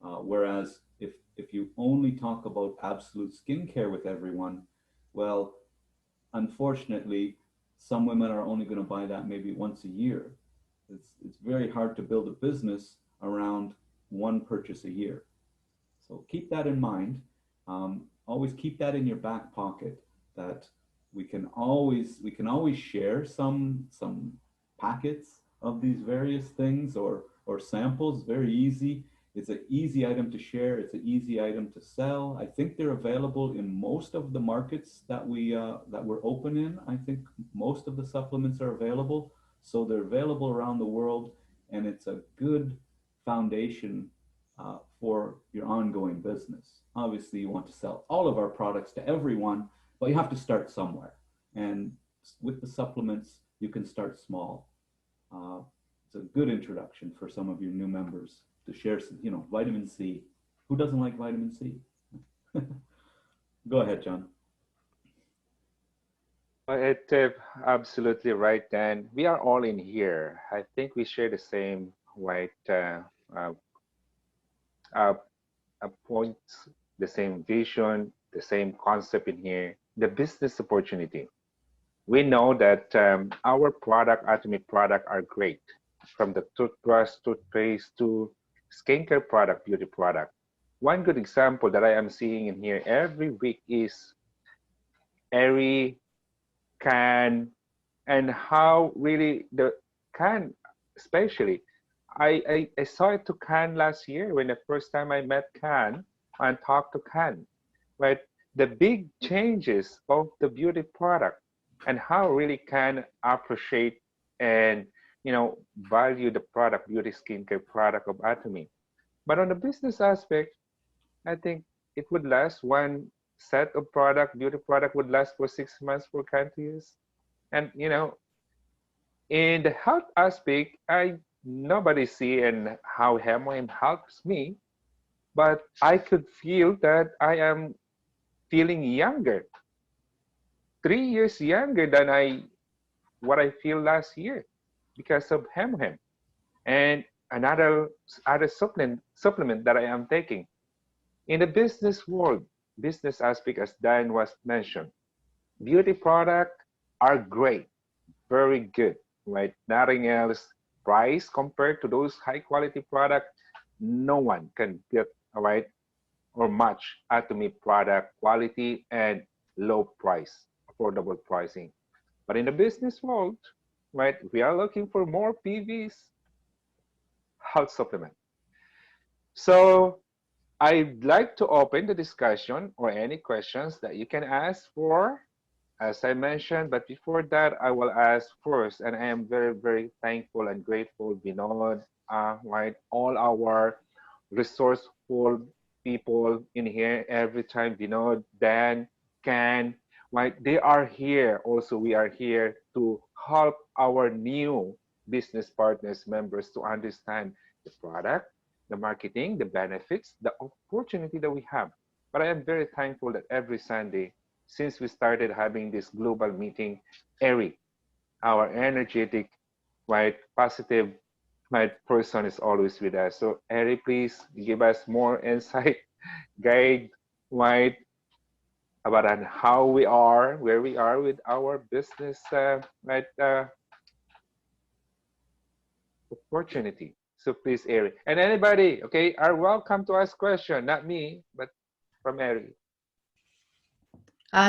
Whereas if you only talk about absolute skincare with everyone, well, unfortunately, some women are only going to buy that maybe once a year. It's very hard to build a business around one purchase a year. So keep that in mind. Always keep that in your back pocket, that we can always share some packets of these various things or samples. Very easy. It's an easy item to share. It's an easy item to sell. I think they're available in most of the markets that we're open in. I think most of the supplements are available. So they're available around the world, and it's a good foundation for your ongoing business. Obviously, you want to sell all of our products to everyone, but you have to start somewhere. And with the supplements, you can start small. It's a good introduction for some of your new members to share, vitamin C. Who doesn't like vitamin C? Go ahead, John. It's absolutely right, Dan. We are all in here. I think we share the same uh, uh, points, the same vision, the same concept in here. The business opportunity. We know that our product, Atomy product, are great. From the toothbrush, toothpaste to skincare product, beauty product. One good example that I am seeing in here every week is Airy can, and how really the can, especially I saw it to Can last year when the first time I met Can and talked to Can, right? The big changes of the beauty product and how really Can appreciate and value the product, beauty skincare product of Atomy. But on the business aspect, I think it would last one set of product, beauty product would last for 6 months for Can to use. And in the health aspect, I nobody see and how Hemoin helps me, but I could feel that I am feeling younger, 3 years younger than what I feel last year because of Hemoin. And another other supplement that I am taking in the business world, business aspect as Dan was mentioned, beauty product are great, very good, right? Nothing else. Price compared to those high quality product, no one can get, all right, or match Atomy product quality and low price, affordable pricing. But in the business world, right, we are looking for more PVs, health supplement. So I'd like to open the discussion or any questions that you can ask for, as I mentioned. But before that, I will ask first, and I am very, very thankful and grateful, Vinod, right, all our resourceful people in here every time, Vinod, Dan, Can, right, they are here. Also, we are here to help our new business partners, members to understand the product, the marketing, the benefits, the opportunity that we have. But I am very thankful that every Sunday, since we started having this global meeting, Eric, our energetic, right, positive, right, person is always with us. So Eric, please give us more insight, guide, right, about on how we are, where we are with our business, right, opportunity. So please, Eric. And anybody, okay, are welcome to ask question, not me, but from Eric.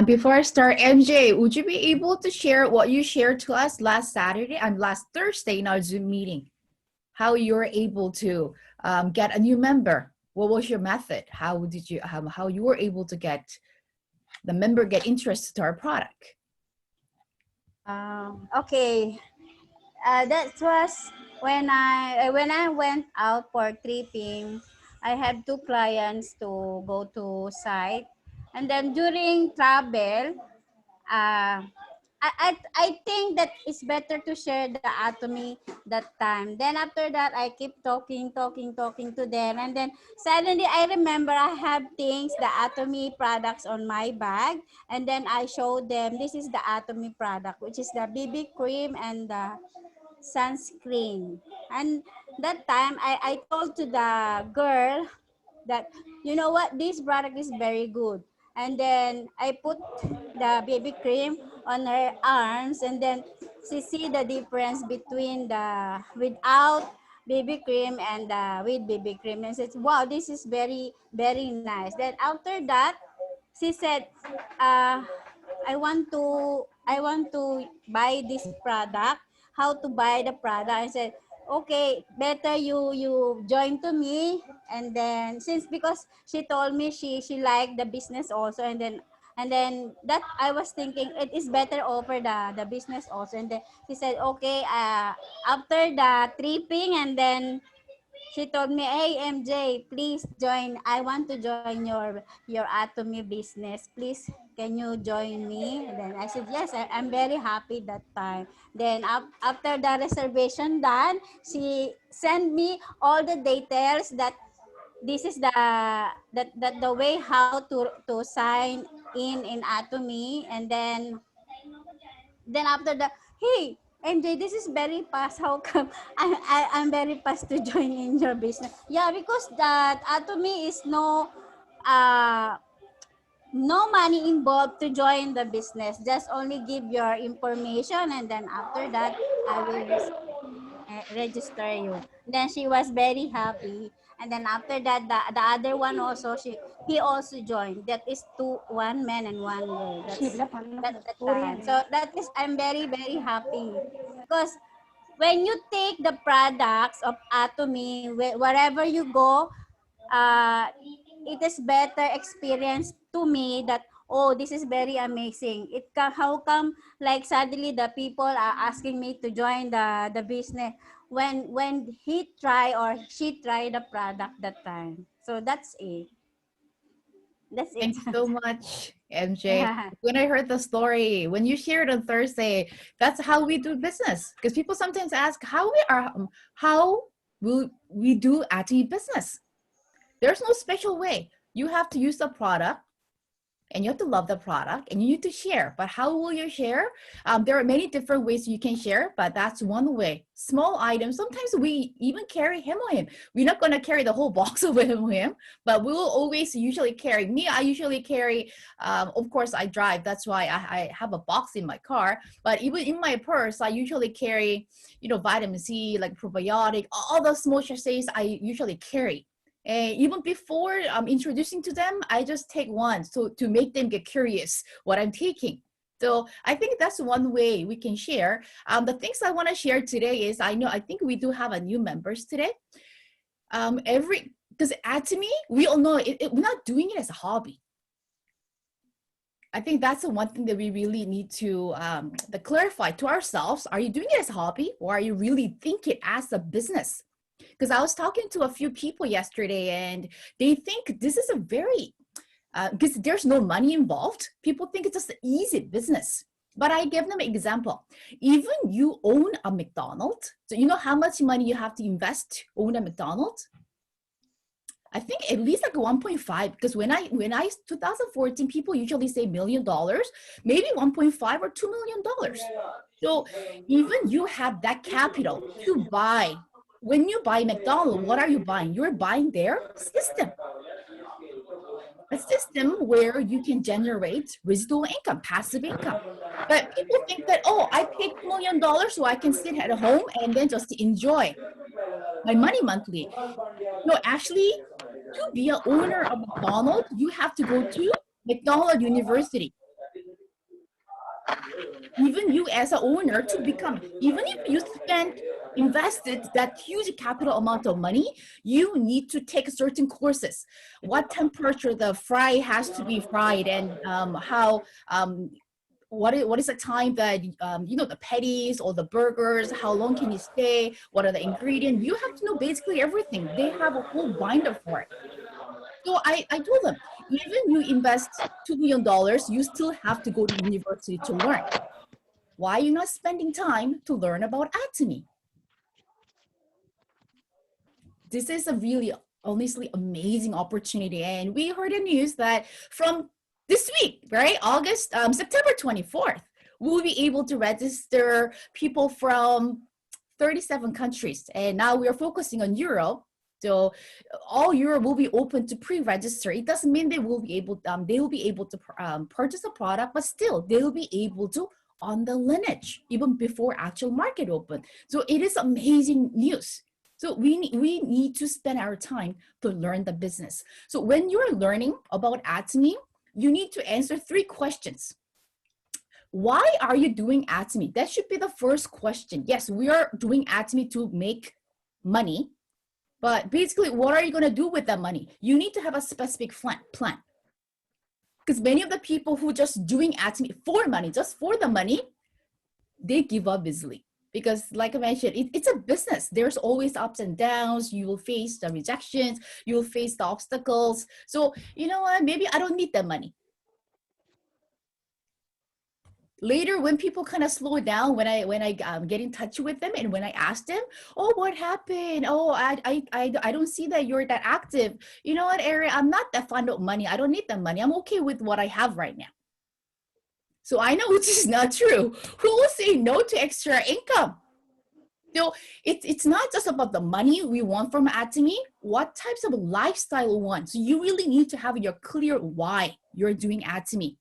Before I start, MJ, would you be able to share what you shared to us last Saturday and last Thursday in our Zoom meeting? How you were able to get a new member? What was your method? How did you how you were able to get the member get interested to our product? Okay, that was when I went out for tripping, I have two clients to go to site, and then during travel, I think that it's better to share the Atomy that time. Then after that, I keep talking to them. And then suddenly I remember I have things, the Atomy products on my bag. And then I showed them, this is the Atomy product, which is the BB cream and the sunscreen. And that time, I told to the girl that, you know what, this product is very good. And then I put the baby cream on her arms, and then she see the difference between the without baby cream and with baby cream, and says, wow, this is very nice. Then after that, she said, uh, I want to buy this product. How to buy the product? I said, okay, better you join to me. And then since because she told me she liked the business also, and then that I was thinking it is better offer the business also. And then she said, okay, after the tripping, and then she told me, hey MJ, please join. I want to join your Atomy business. Please, can you join me? And then I said, yes, I'm very happy that time. Then after the reservation done, she sent me all the details that this is the way how to sign in Atomy. And then after that, hey, MJ, this is very fast. How come I'm very fast to join in your business? Yeah, because that Atomy is uh no money involved to join the business. Just only give your information, and then after that, I will register you. Then she was very happy. And then after that, the other one also, he also joined. That is one man and one girl. That's the time. So that is, I'm very happy because when you take the products of Atomy, wherever you go, uh, it is better experience to me that, oh, this is very amazing. How come like suddenly the people are asking me to join the business when he try or she try the product that time. So that's it. That's it. Thank you so much, MJ. Yeah. When I heard the story, when you shared on Thursday, that's how we do business. Because people sometimes ask how will we do Atomy business? There's no special way. You have to use the product, and you have to love the product, and you need to share. But how will you share? There are many different ways you can share, but that's one way. Small items. Sometimes we even carry him. We're not going to carry the whole box of him, but we will always usually carry. Me, I usually carry, of course, I drive. That's why I have a box in my car. But even in my purse, I usually carry, vitamin C, like probiotic, all the small sachets I usually carry. And even before introducing to them, I just take one to make them get curious what I'm taking. So I think that's one way we can share. The things I want to share today is I think we do have a new members today. Because Atomy, we all know we're not doing it as a hobby. I think that's the one thing that we really need to clarify to ourselves. Are you doing it as a hobby, or are you really think it as a business? Because I was talking to a few people yesterday, and they think this is a very, because there's no money involved. People think it's just an easy business. But I give them an example. Even you own a McDonald's, so you know how much money you have to invest to own a McDonald's? I think at least like 1.5, because when I 2014, people usually say $1 million, maybe 1.5 or $2 million. So even you have that capital to buy. When you buy McDonald's, what are you buying? You're buying their system. A system where you can generate residual income, passive income. But people think that, oh, I paid $2 million so I can sit at home and then just enjoy my money monthly. No, actually, to be an owner of McDonald's, you have to go to McDonald's University. Even you as an owner to become, even if you invested that huge capital amount of money, you need to take certain courses. What temperature the fry has to be fried, and how what is the time that you know, the patties or the burgers, how long can you stay, what are the ingredients? You have to know basically everything. They have a whole binder for it. So I told them, even you invest $2 million, you still have to go to university to learn. Why are you not spending time to learn about Atomy? This is a really, honestly, amazing opportunity. And we heard the news that from this week, right, September 24th, we'll be able to register people from 37 countries. And now we are focusing on Europe. So all Europe will be open to pre-register. It doesn't mean they will be able to purchase a product, but still they will be able to on the lineage even before actual market open. So it is amazing news. So we need to spend our time to learn the business. So when you're learning about Atomy, you need to answer 3 questions. Why are you doing Atomy? That should be the first question. Yes, we are doing Atomy to make money, but basically, what are you going to do with that money? You need to have a specific plan. Because many of the people who just doing Atomy for money, just for the money, they give up easily. Because like I mentioned, it's a business. There's always ups and downs. You will face the rejections. You will face the obstacles. So you know what? Maybe I don't need that money. Later, when people kind of slow down, when I get in touch with them and when I ask them, oh, what happened? Oh, I don't see that you're that active. You know what, Erin? I'm not that fond of money. I don't need that money. I'm okay with what I have right now. So I know which is not true. Who will say no to extra income? So it's not just about the money we want from Atomy. What types of lifestyle we want? So you really need to have your clear why you're doing Atomy.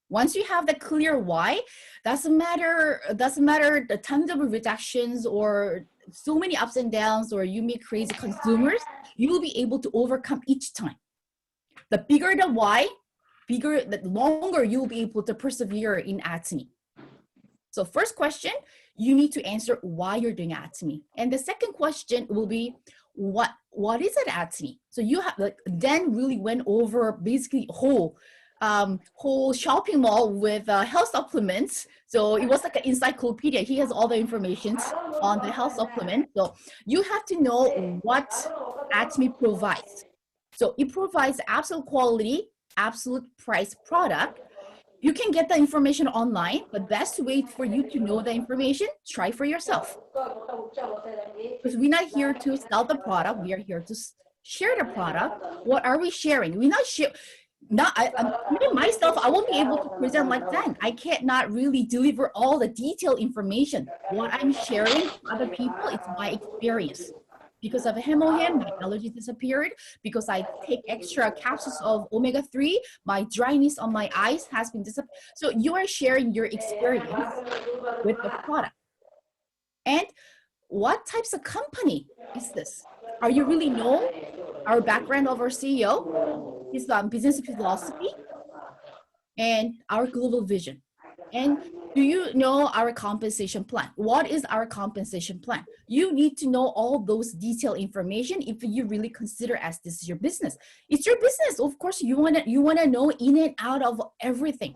Once you have the clear why, doesn't matter the tons of rejections or so many ups and downs, or you meet crazy consumers, you will be able to overcome each time. The bigger the why, the longer you'll be able to persevere in Atomy. So first question, you need to answer why you're doing Atomy. And the second question will be, what is it Atomy? So you have Dan really went over basically whole shopping mall with health supplements. So it was like an encyclopedia. He has all the information on the health supplement. So you have to know what Atomy provides. So it provides absolute quality, absolute price product. You can get the information online, but best way for you to know the information, try for yourself. Because we're not here to sell the product. We are here to share the product. What are we sharing? We're not sharing. Even myself, I won't be able to present like that. I cannot really deliver all the detailed information. What I'm sharing to other people, it's my experience. Because of hemohim, my allergy disappeared. Because I take extra capsules of omega-3, my dryness on my eyes has been disappeared. So you are sharing your experience with the product. And what types of company is this? Are you really know our background of our CEO, his business philosophy, and our global vision? And do you know our compensation plan? What is our compensation plan? You need to know all those detailed information if you really consider as this is your business. It's your business. Of course, you wanna know in and out of everything.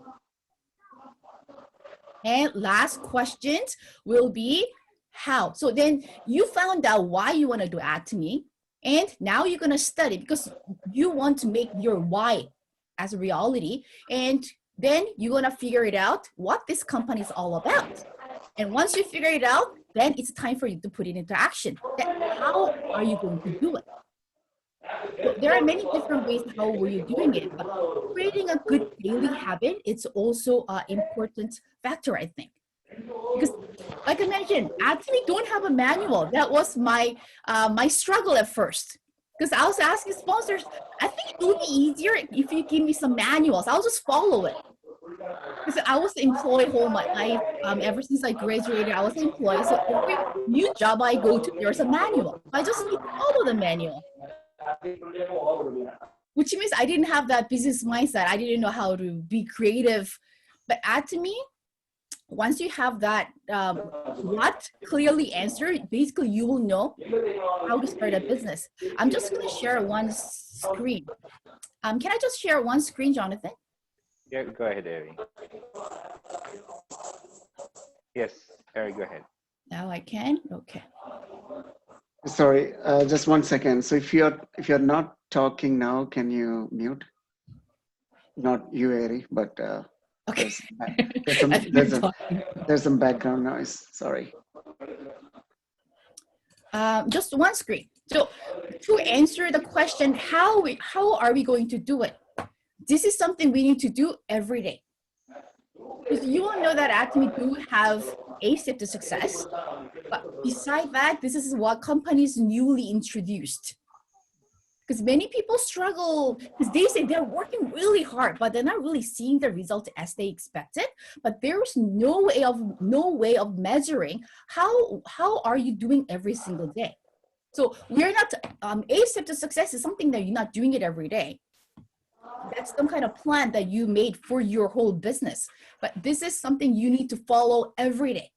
And last questions will be how. So then you found out why you want to do Atomy, and now you're going to study because you want to make your why as a reality, and then you're going to figure it out what this company is all about. And once you figure it out, then it's time for you to put it into action. Then how are you going to do it? So there are many different ways how were you doing it, but creating a good daily habit, it's also an important factor, I think. Because like I mentioned, Atomy don't have a manual. That was my my struggle at first. Because I was asking sponsors, I think it would be easier if you give me some manuals. I'll just follow it. Because I was employed all my life. Ever since I graduated, I was employed. So every new job I go to, there's a manual. I just need to follow the manual. Which means I didn't have that business mindset. I didn't know how to be creative. But Atomy, once you have that what clearly answered, basically you will know how to start a business. I'm just going to share one screen. Can I just share one screen, Jonathan? Yeah, go ahead, Erin. Yes, Eric, go ahead. Now I can. Okay. Sorry, just 1 second. So if you're not talking now, can you mute? Not you, Eri, but Okay. there's some background noise. Sorry. Just one screen. So to answer the question, how are we going to do it? This is something we need to do every day. Because you all know that Atomy do have a step to success, but beside that, this is what companies newly introduced. Because many people struggle because they say they're working really hard, but they're not really seeing the result as they expected. But there's no way of measuring how are you doing every single day. So we're not a step to success is something that you're not doing it every day. That's some kind of plan that you made for your whole business. But this is something you need to follow every day.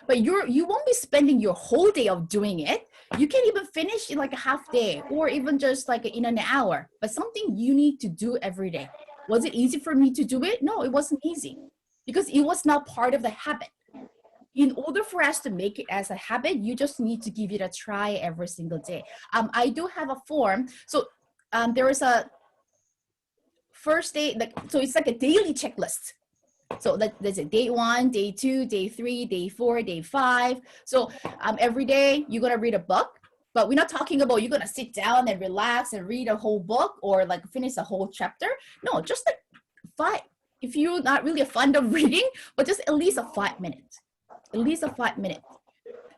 But you won't be spending your whole day of doing it. You can even finish in like a half day or even just like in an hour, but something you need to do every day. Was it easy for me to do it? No, it wasn't easy because it was not part of the habit. In order for us to make it as a habit, you just need to give it a try every single day. I do have a form. So there is a first day, so it's like a daily checklist. So there's a day 1, day 2, day 3, day 4, day 5. So every day you're gonna read a book, but we're not talking about you're gonna sit down and relax and read a whole book or like finish a whole chapter. No, just like 5. If you're not really fond of reading, but just at least a 5 minutes. At least a 5 minutes.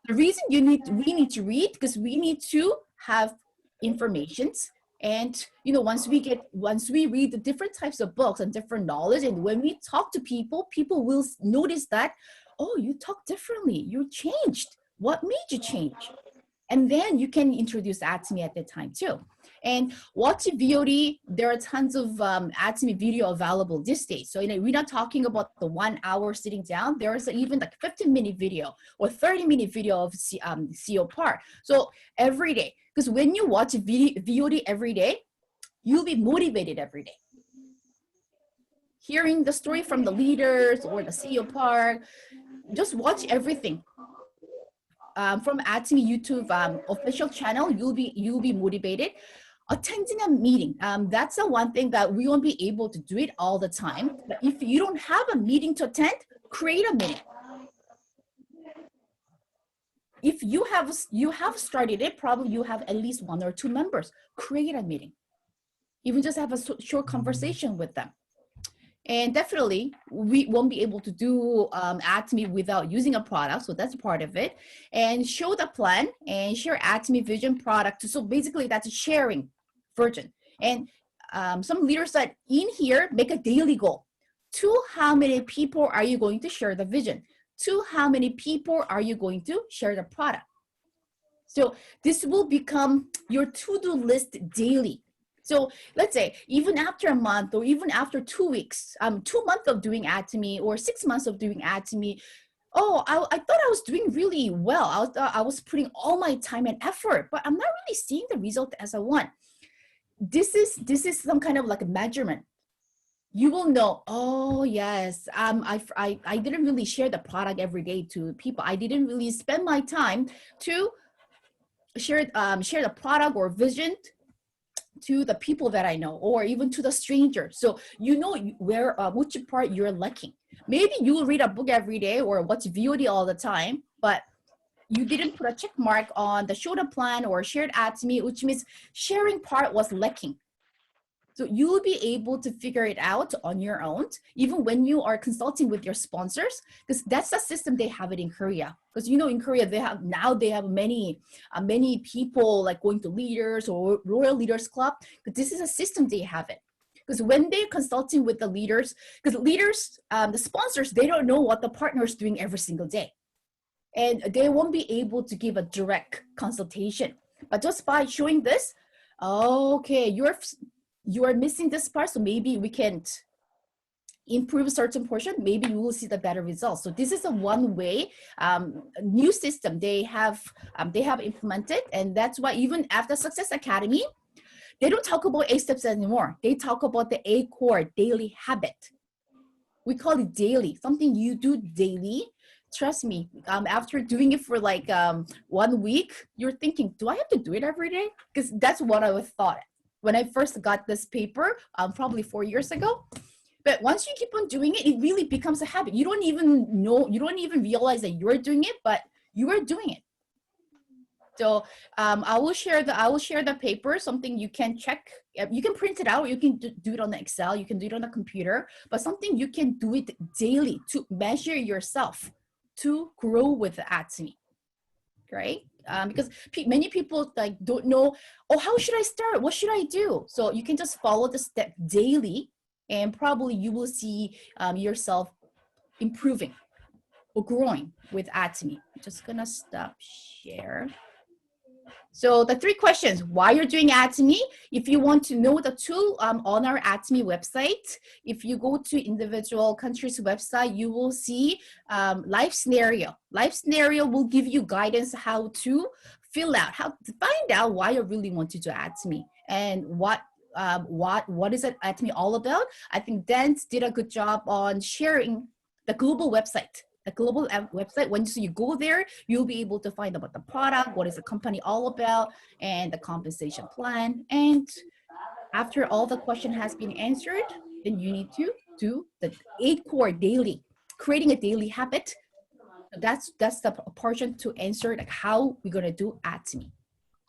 The reason we need to read because we need to have informations. And once we read the different types of books and different knowledge, and when we talk to people will notice that, oh, you talk differently, you changed. What made you change? And then you can introduce Atomy at that time too. And watching VOD, there are tons of Atomy video available these days. So we're not talking about the 1 hour sitting down. There's even like 15-minute video or 30-minute video of CEO part. So every day, because when you watch VOD every day, you'll be motivated every day. Hearing the story from the leaders or the CEO part, just watch everything. From Atomy YouTube official channel, you'll be motivated. Attending a meeting, that's the one thing that we won't be able to do it all the time. But if you don't have a meeting to attend, create a meeting. If you have started it, probably you have at least 1 or 2 members. Create a meeting. Even just have a short conversation with them. And definitely, we won't be able to do Atomy without using a product. So that's part of it. And show the plan and share Atomy vision product. So basically, that's a sharing version. And some leaders that in here make a daily goal. To how many people are you going to share the vision? To how many people are you going to share the product? So this will become your to-do list daily. So let's say even after a month or even after 2 weeks, 2 months of doing Atomy or 6 months of doing Atomy, oh, I thought I was doing really well. I was putting all my time and effort, but I'm not really seeing the result as I want. This is some kind of like a measurement. You will know, oh yes, I didn't really share the product every day to people. I didn't really spend my time to share the product or vision to the people that I know, or even to the stranger. So you know where which part you're lacking. Maybe you will read a book every day or watch VOD all the time, but you didn't put a check mark on the shoulder plan or shared Atomy, which means sharing part was lacking. So you will be able to figure it out on your own, even when you are consulting with your sponsors, because that's the system they have it in Korea. Because in Korea they have many people like going to leaders or Royal Leaders Club. But this is a system they have it. Because when they're consulting with the leaders, because leaders, the sponsors, they don't know what the partner is doing every single day, and they won't be able to give a direct consultation. But just by showing this, okay, you are missing this part, so maybe we can improve a certain portion, maybe you will see the better results. So this is a one-way new system they have implemented, and that's why even after Success Academy, they don't talk about 8 steps anymore. They talk about the 8 core daily habit, We call it daily, something you do daily. Trust me, after doing it for like 1 week, you're thinking, do I have to do it every day? Because that's what I was thought when I first got this paper, probably 4 years ago. But once you keep on doing it, it really becomes a habit. You don't even know, you don't even realize that you're doing it, but you are doing it. So I will share the paper, something you can check. You can print it out. You can do it on the Excel. You can do it on the computer. But something you can do it daily to measure yourself, to grow with Atomy, right? Because many people like don't know. Oh, how should I start? What should I do? So you can just follow the step daily, and probably you will see yourself improving or growing with Atomy. I'm just gonna stop share. So the 3 questions, why you're doing Atomy. If you want to know the tool on our Atomy website, if you go to individual countries' website, you will see life scenario. Life scenario will give you guidance how to fill out, how to find out why you really want to do Atomy and what is it Atomy all about. I think Dan did a good job on sharing the global website. The global website, once you go there, you'll be able to find about the product, what is the company all about, and the compensation plan. And after all the question has been answered, then you need to do the 8 core daily, creating a daily habit. That's the portion to answer like how we're gonna do Atomy.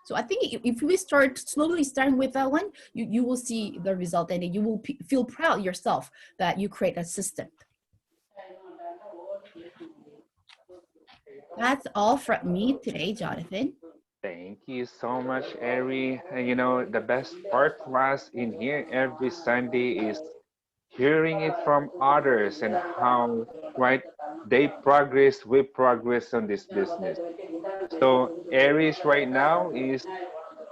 So I think if we slowly starting with that one, you will see the result, and you will feel proud yourself that you create a system. That's all from me today, Jonathan. Thank you so much, Ari. And you know, the best part was in here every Sunday is hearing it from others and how, right, they progress, we progress on this business. So Aries right now is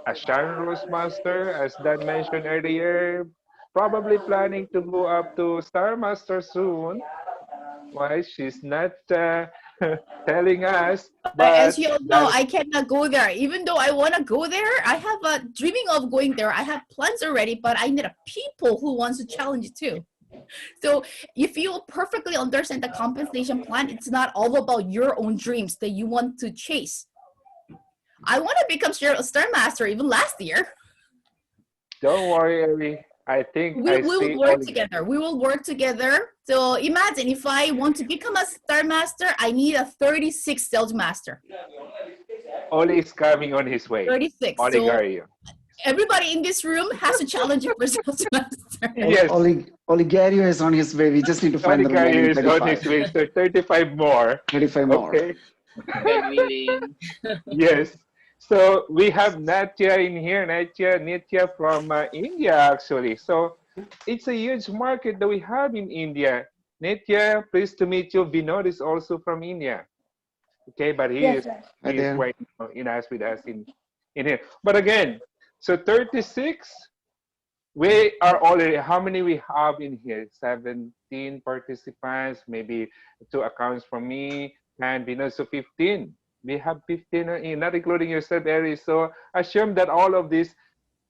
a Sharon Rose Master, as Dan mentioned earlier, probably planning to go up to Star Master soon. Why she's not telling us, As but you all know, that I cannot go there. Even though I want to go there, I have a dreaming of going there. I have plans already, but I need a people who wants to challenge it too. So if you perfectly understand the compensation plan, it's not all about your own dreams that you want to chase. I want to become Star Master even last year. don't worry, Ari. I think We I will see work together. We will work together. So imagine if I want to become a Star Master, I need a 36 Sales Master. Oli is coming on his way. 36. Oli So Gario. everybody in this room has to challenge you for Sales Master. Yes, Oligario is on his way. We just need to find Oli the remaining Gario is on 35. his way. So 35 more. 35 more. Okay. God willing. Yes. So we have Natya in here, Nitya from India actually. So it's a huge market that we have in India. Nitya, pleased to meet you. Vinod is also from India. Okay, but he Yes, is sir. Hi he is there. right now in us with us in here. But again, so 36, we are already, how many we have in here? 17 participants, maybe 2 accounts from me, and Vinod, so 15. We have 15, not including yourself, Ari. So assume that all of these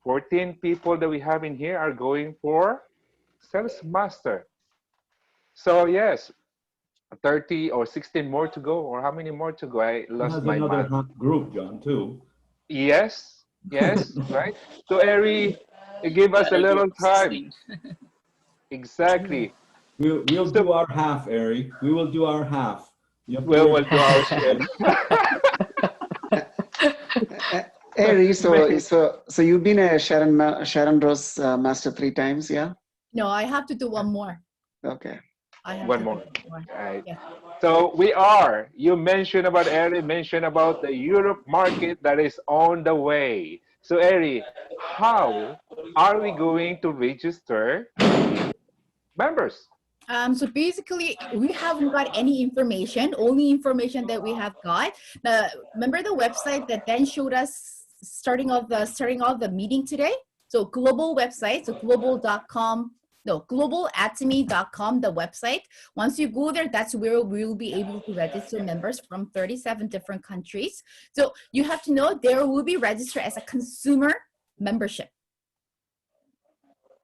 14 people that we have in here are going for Sales Master. So yes, 30 or 16 more to go, or how many more to go? I He lost has my another math. half group, John, too. Yes, yes, right. So Ari, give us a That'll do little time. 16. Exactly. We'll So do our half, Ari. We will do our half. You have to we'll work. do our share. Ari, so you've been a Sharon Rose master 3 times, yeah? No, I have to do one more. Okay. I have One to more. do one more. Right. Yeah. So we are. You mentioned about Ari, mentioned about the Europe market that is on the way. So Ari, how are we going to register members? So basically, we haven't got any information. Only information that we have got. Remember the website that then showed us starting off the meeting today? So global website, so globalatomy.com, the website. Once you go there, that's where we'll be able to register members from 37 different countries. So you have to know there will be registered as a consumer membership.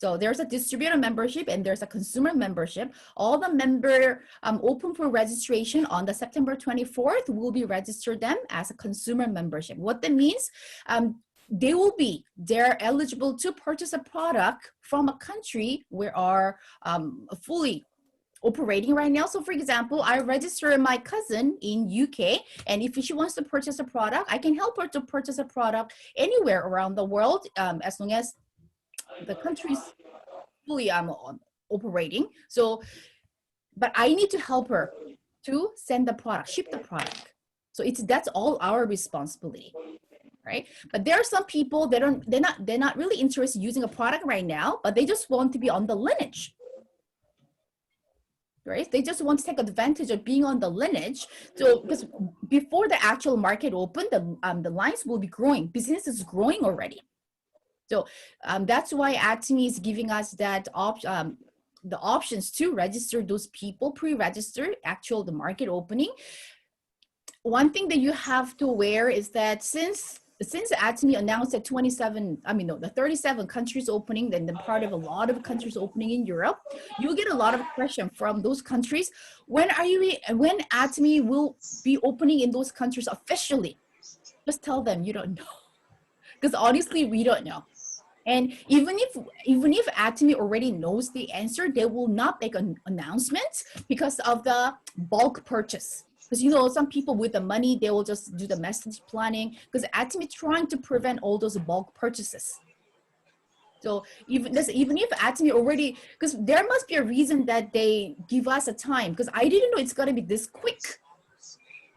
So there's a distributor membership and there's a consumer membership. All the member open for registration on the September 24th will be registered them as a consumer membership. What that means, they're eligible to purchase a product from a country where are fully operating right now. So for example, I register my cousin in UK, and if she wants to purchase a product, I can help her to purchase a product anywhere around the world, as long as the country's fully operating. So, but I need to help her to send the product, ship the product. So that's all our responsibility, right? But there are some people they're not really interested in using a product right now, but they just want to be on the lineage. Right? They just want to take advantage of being on the lineage. So because before the actual market open, the lines will be growing. Business is growing already. So that's why Atomy is giving us that the options to register those people, pre-register the market opening. One thing that you have to aware is that since Atomy announced that the 37 countries opening, then the part of a lot of countries opening in Europe, you'll get a lot of questions from those countries. When Atomy will be opening in those countries officially? Just tell them you don't know, because honestly, we don't know. And even if Atomy already knows the answer, they will not make an announcement because of the bulk purchase. Because some people with the money, they will just do the message planning, because Atomy is trying to prevent all those bulk purchases. So even if Atomy already, because there must be a reason that they give us a time, because I didn't know it's gonna be this quick.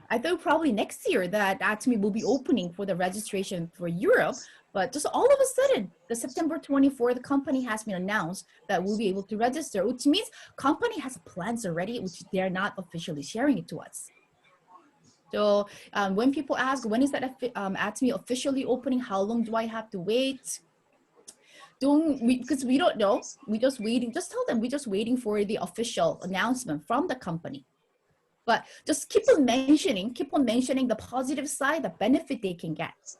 I thought probably next year that Atomy will be opening for the registration for Europe, but just all of a sudden, the September 24th, the company has been announced that we'll be able to register, which means company has plans already, which they're not officially sharing it to us. So when people ask, when is that Atomy officially opening? How long do I have to wait? Because we don't know, we just waiting. Just tell them we're just waiting for the official announcement from the company. But just keep on mentioning the positive side, the benefit they can get.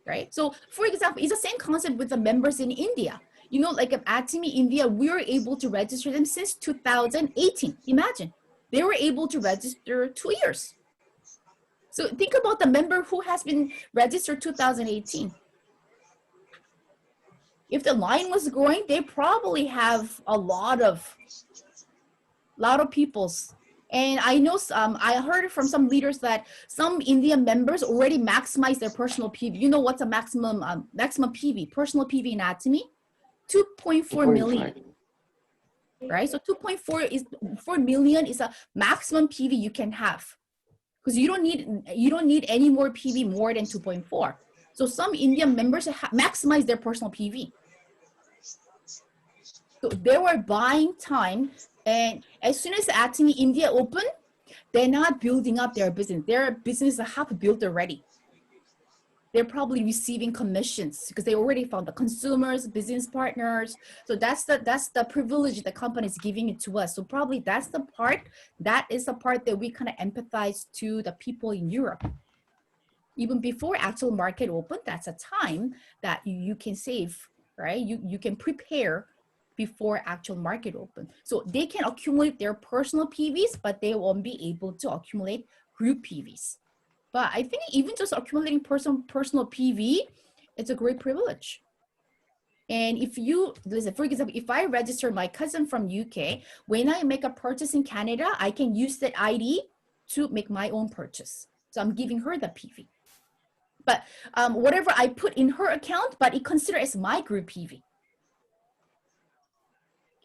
Right? So for example, it's the same concept with the members in India. Like Atomy India, we were able to register them since 2018. Imagine, they were able to register 2 years. So think about the member who has been registered 2018. If the line was growing, they probably have a lot of peoples. And I know I heard from some leaders that some Indian members already maximize their personal PV. You know what's a maximum PV, personal PV in Atomy? 2.4 million. Right? So 2.4 million is a maximum PV you can have, because you don't need any more PV more than 2.4. So some Indian members maximize their personal PV. So they were buying time, and as soon as Atomy India open, they're not building up their business. Their business is half built already. They're probably receiving commissions because they already found the consumers, business partners. So that's the privilege the company is giving it to us. So probably that is the part that we kind of empathize to the people in Europe. Even before actual market open, that's a time that you can save, right? You can prepare before actual market open. So they can accumulate their personal PVs, but they won't be able to accumulate group PVs. But I think even just accumulating personal PV, it's a great privilege. And if you, listen, for example, if I register my cousin from UK, when I make a purchase in Canada, I can use that ID to make my own purchase. So I'm giving her the PV. But whatever I put in her account, but it considered as my group PV.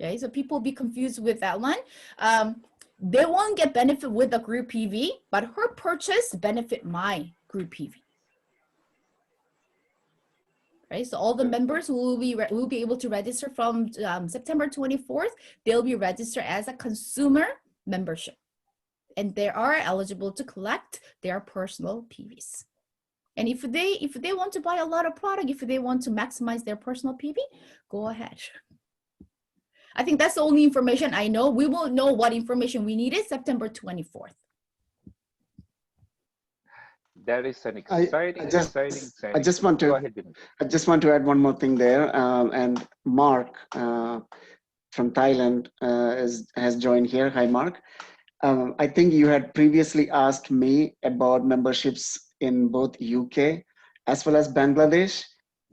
Okay, so people be confused with that one. They won't get benefit with the group PV, but her purchase benefit my group PV. Right, so all the members who will be able to register from September 24th, they'll be registered as a consumer membership, and they are eligible to collect their personal PVs. And if they want to buy a lot of product, if they want to maximize their personal PV, go ahead. I think that's the only information I know. We will know what information we needed September 24th. That is an I, exciting, I just I exciting just thing. want Go to ahead, Vinod. I just want to add one more thing there. And Mark from Thailand has joined here. Hi, Mark. I think you had previously asked me about memberships in both UK as well as Bangladesh.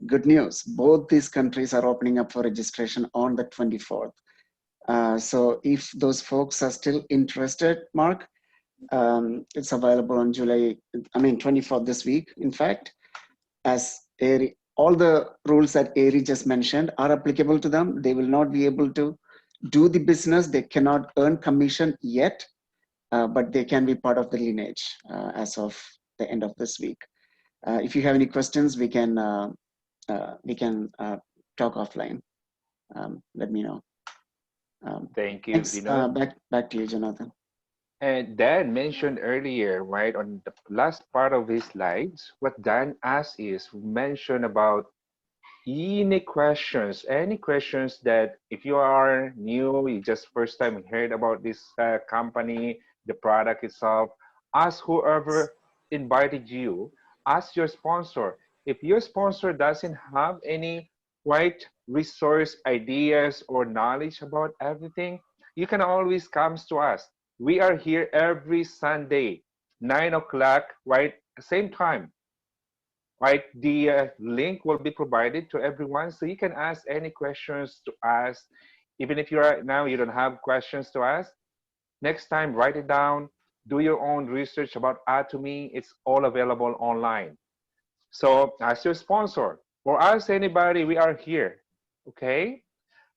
Good news, both these countries are opening up for registration on the 24th. So if those folks are still interested, Mark, it's available on 24th this week, in fact, as all the rules that Ari just mentioned are applicable to them. They will not be able to do the business. They cannot earn commission yet, but they can be part of the lineage as of the end of this week. If you have any questions, we can talk offline. Let me know. Thank you, Thanks. Vinod. Back to you, Jonathan. And Dan mentioned earlier, right, on the last part of his slides, what Dan asked is mention about any questions that if you are new, you just first time heard about this company, the product itself, ask whoever invited you, ask your sponsor. If your sponsor doesn't have any right resource ideas or knowledge about everything, you can always come to us. We are here every Sunday, 9 o'clock, right? Same time, right? The link will be provided to everyone, so you can ask any questions to us. Even if you are now you don't have questions to ask, next time write it down. Do your own research about Atomy. It's all available online. So ask your sponsor or ask anybody. We are here, okay?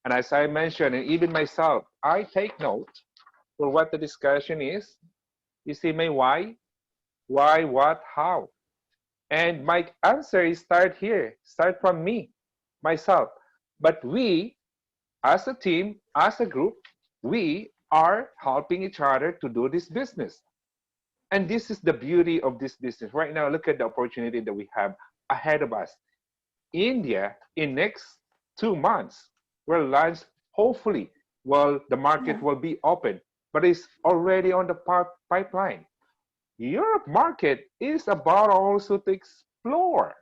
And as I mentioned, and even myself, I take note for what the discussion is. You see my why, what, how. And my answer is start here, start from me, myself. But we, as a team, as a group, we are helping each other to do this business. And this is the beauty of this business. Right now, look at the opportunity that we have ahead of us. India, in next 2 months, will launch, hopefully, well, the market will be open, but it's already on the pipeline. Europe market is about also to explore.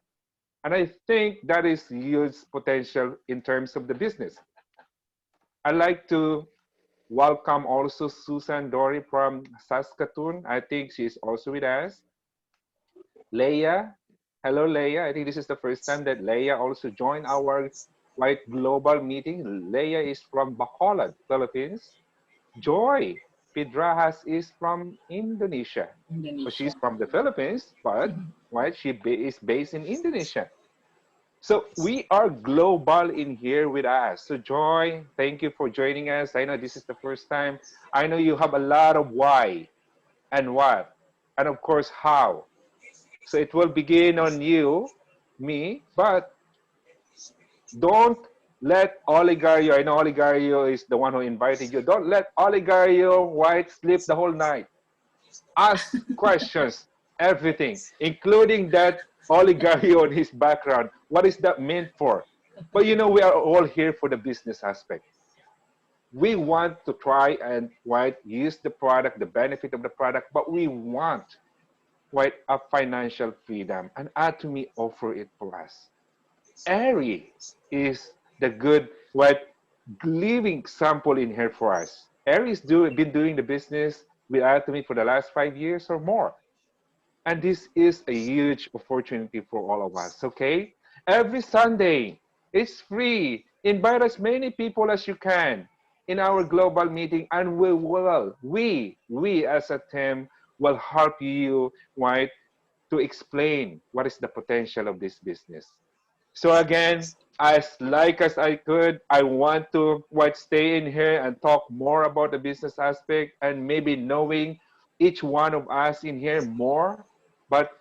And I think that is huge potential in terms of the business. I'd like to welcome also Susan Dory from Saskatoon. I think she's also with us. Leia, hello Leia. I think this is the first time that Leia also joined our white global meeting. Leia is from Bacolod, Philippines. Joy Pidrahas is from Indonesia. So she's from the Philippines, but right, is based in Indonesia. So we are global in here with us. So Joy, thank you for joining us. I know this is the first time. I know you have a lot of why and what, and of course how. So it will begin on you, me, but don't let Oligario, I know Oligario is the one who invited you. Don't let Oligario White sleep the whole night. Ask questions, everything, including that Oligario and his background. What is that meant for? But you know, we are all here for the business aspect. We want to try and use the product, the benefit of the product, but we want a financial freedom, and Atomy offer it for us. Ari is the good living example in here for us. Ari has been doing the business with Atomy for the last 5 years or more. And this is a huge opportunity for all of us, okay? Every Sunday, it's free. Invite as many people as you can in our global meeting, and we as a team will help you, to explain what is the potential of this business. So again, as I could, I want to stay in here and talk more about the business aspect and maybe knowing each one of us in here more. But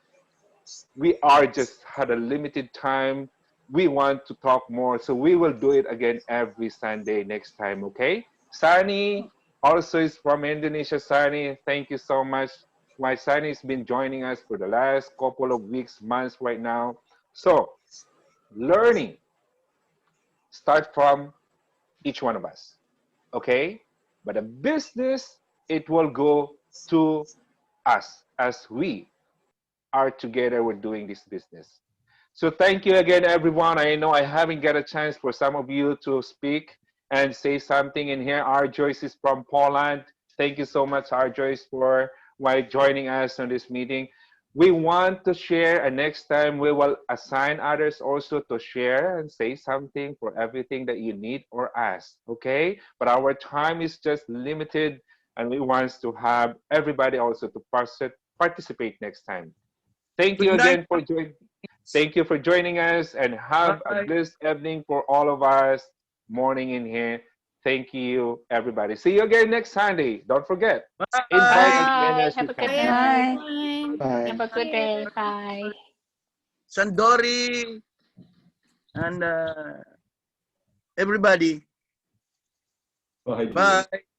we are just had a limited time. We want to talk more, so we will do it again every Sunday next time. Okay, Sani also is from Indonesia. Sani, thank you so much. My Sani has been joining us for the last couple of weeks, months right now. So learning start from each one of us, okay? But a business, it will go to us as we are together with doing this business. So thank you again, everyone. I know I haven't got a chance for some of you to speak and say something in here. Our Joyce is from Poland. Thank you so much, Our Joyce, for joining us on this meeting. We want to share, and next time we will assign others also to share and say something for everything that you need or ask, okay? But our time is just limited, and we want to have everybody also to participate next time. Thank you Good night. again for joining. Thank you for joining us, and have a Bye. blessed evening for all of us. Morning in here. Thank you, everybody. See you again next Sunday. Don't forget, invite as Bye. many Bye. as you Have a good can. Bye, night. everyone. Bye. Have a good day. Bye. Sandori and everybody. Bye, Gio. Bye.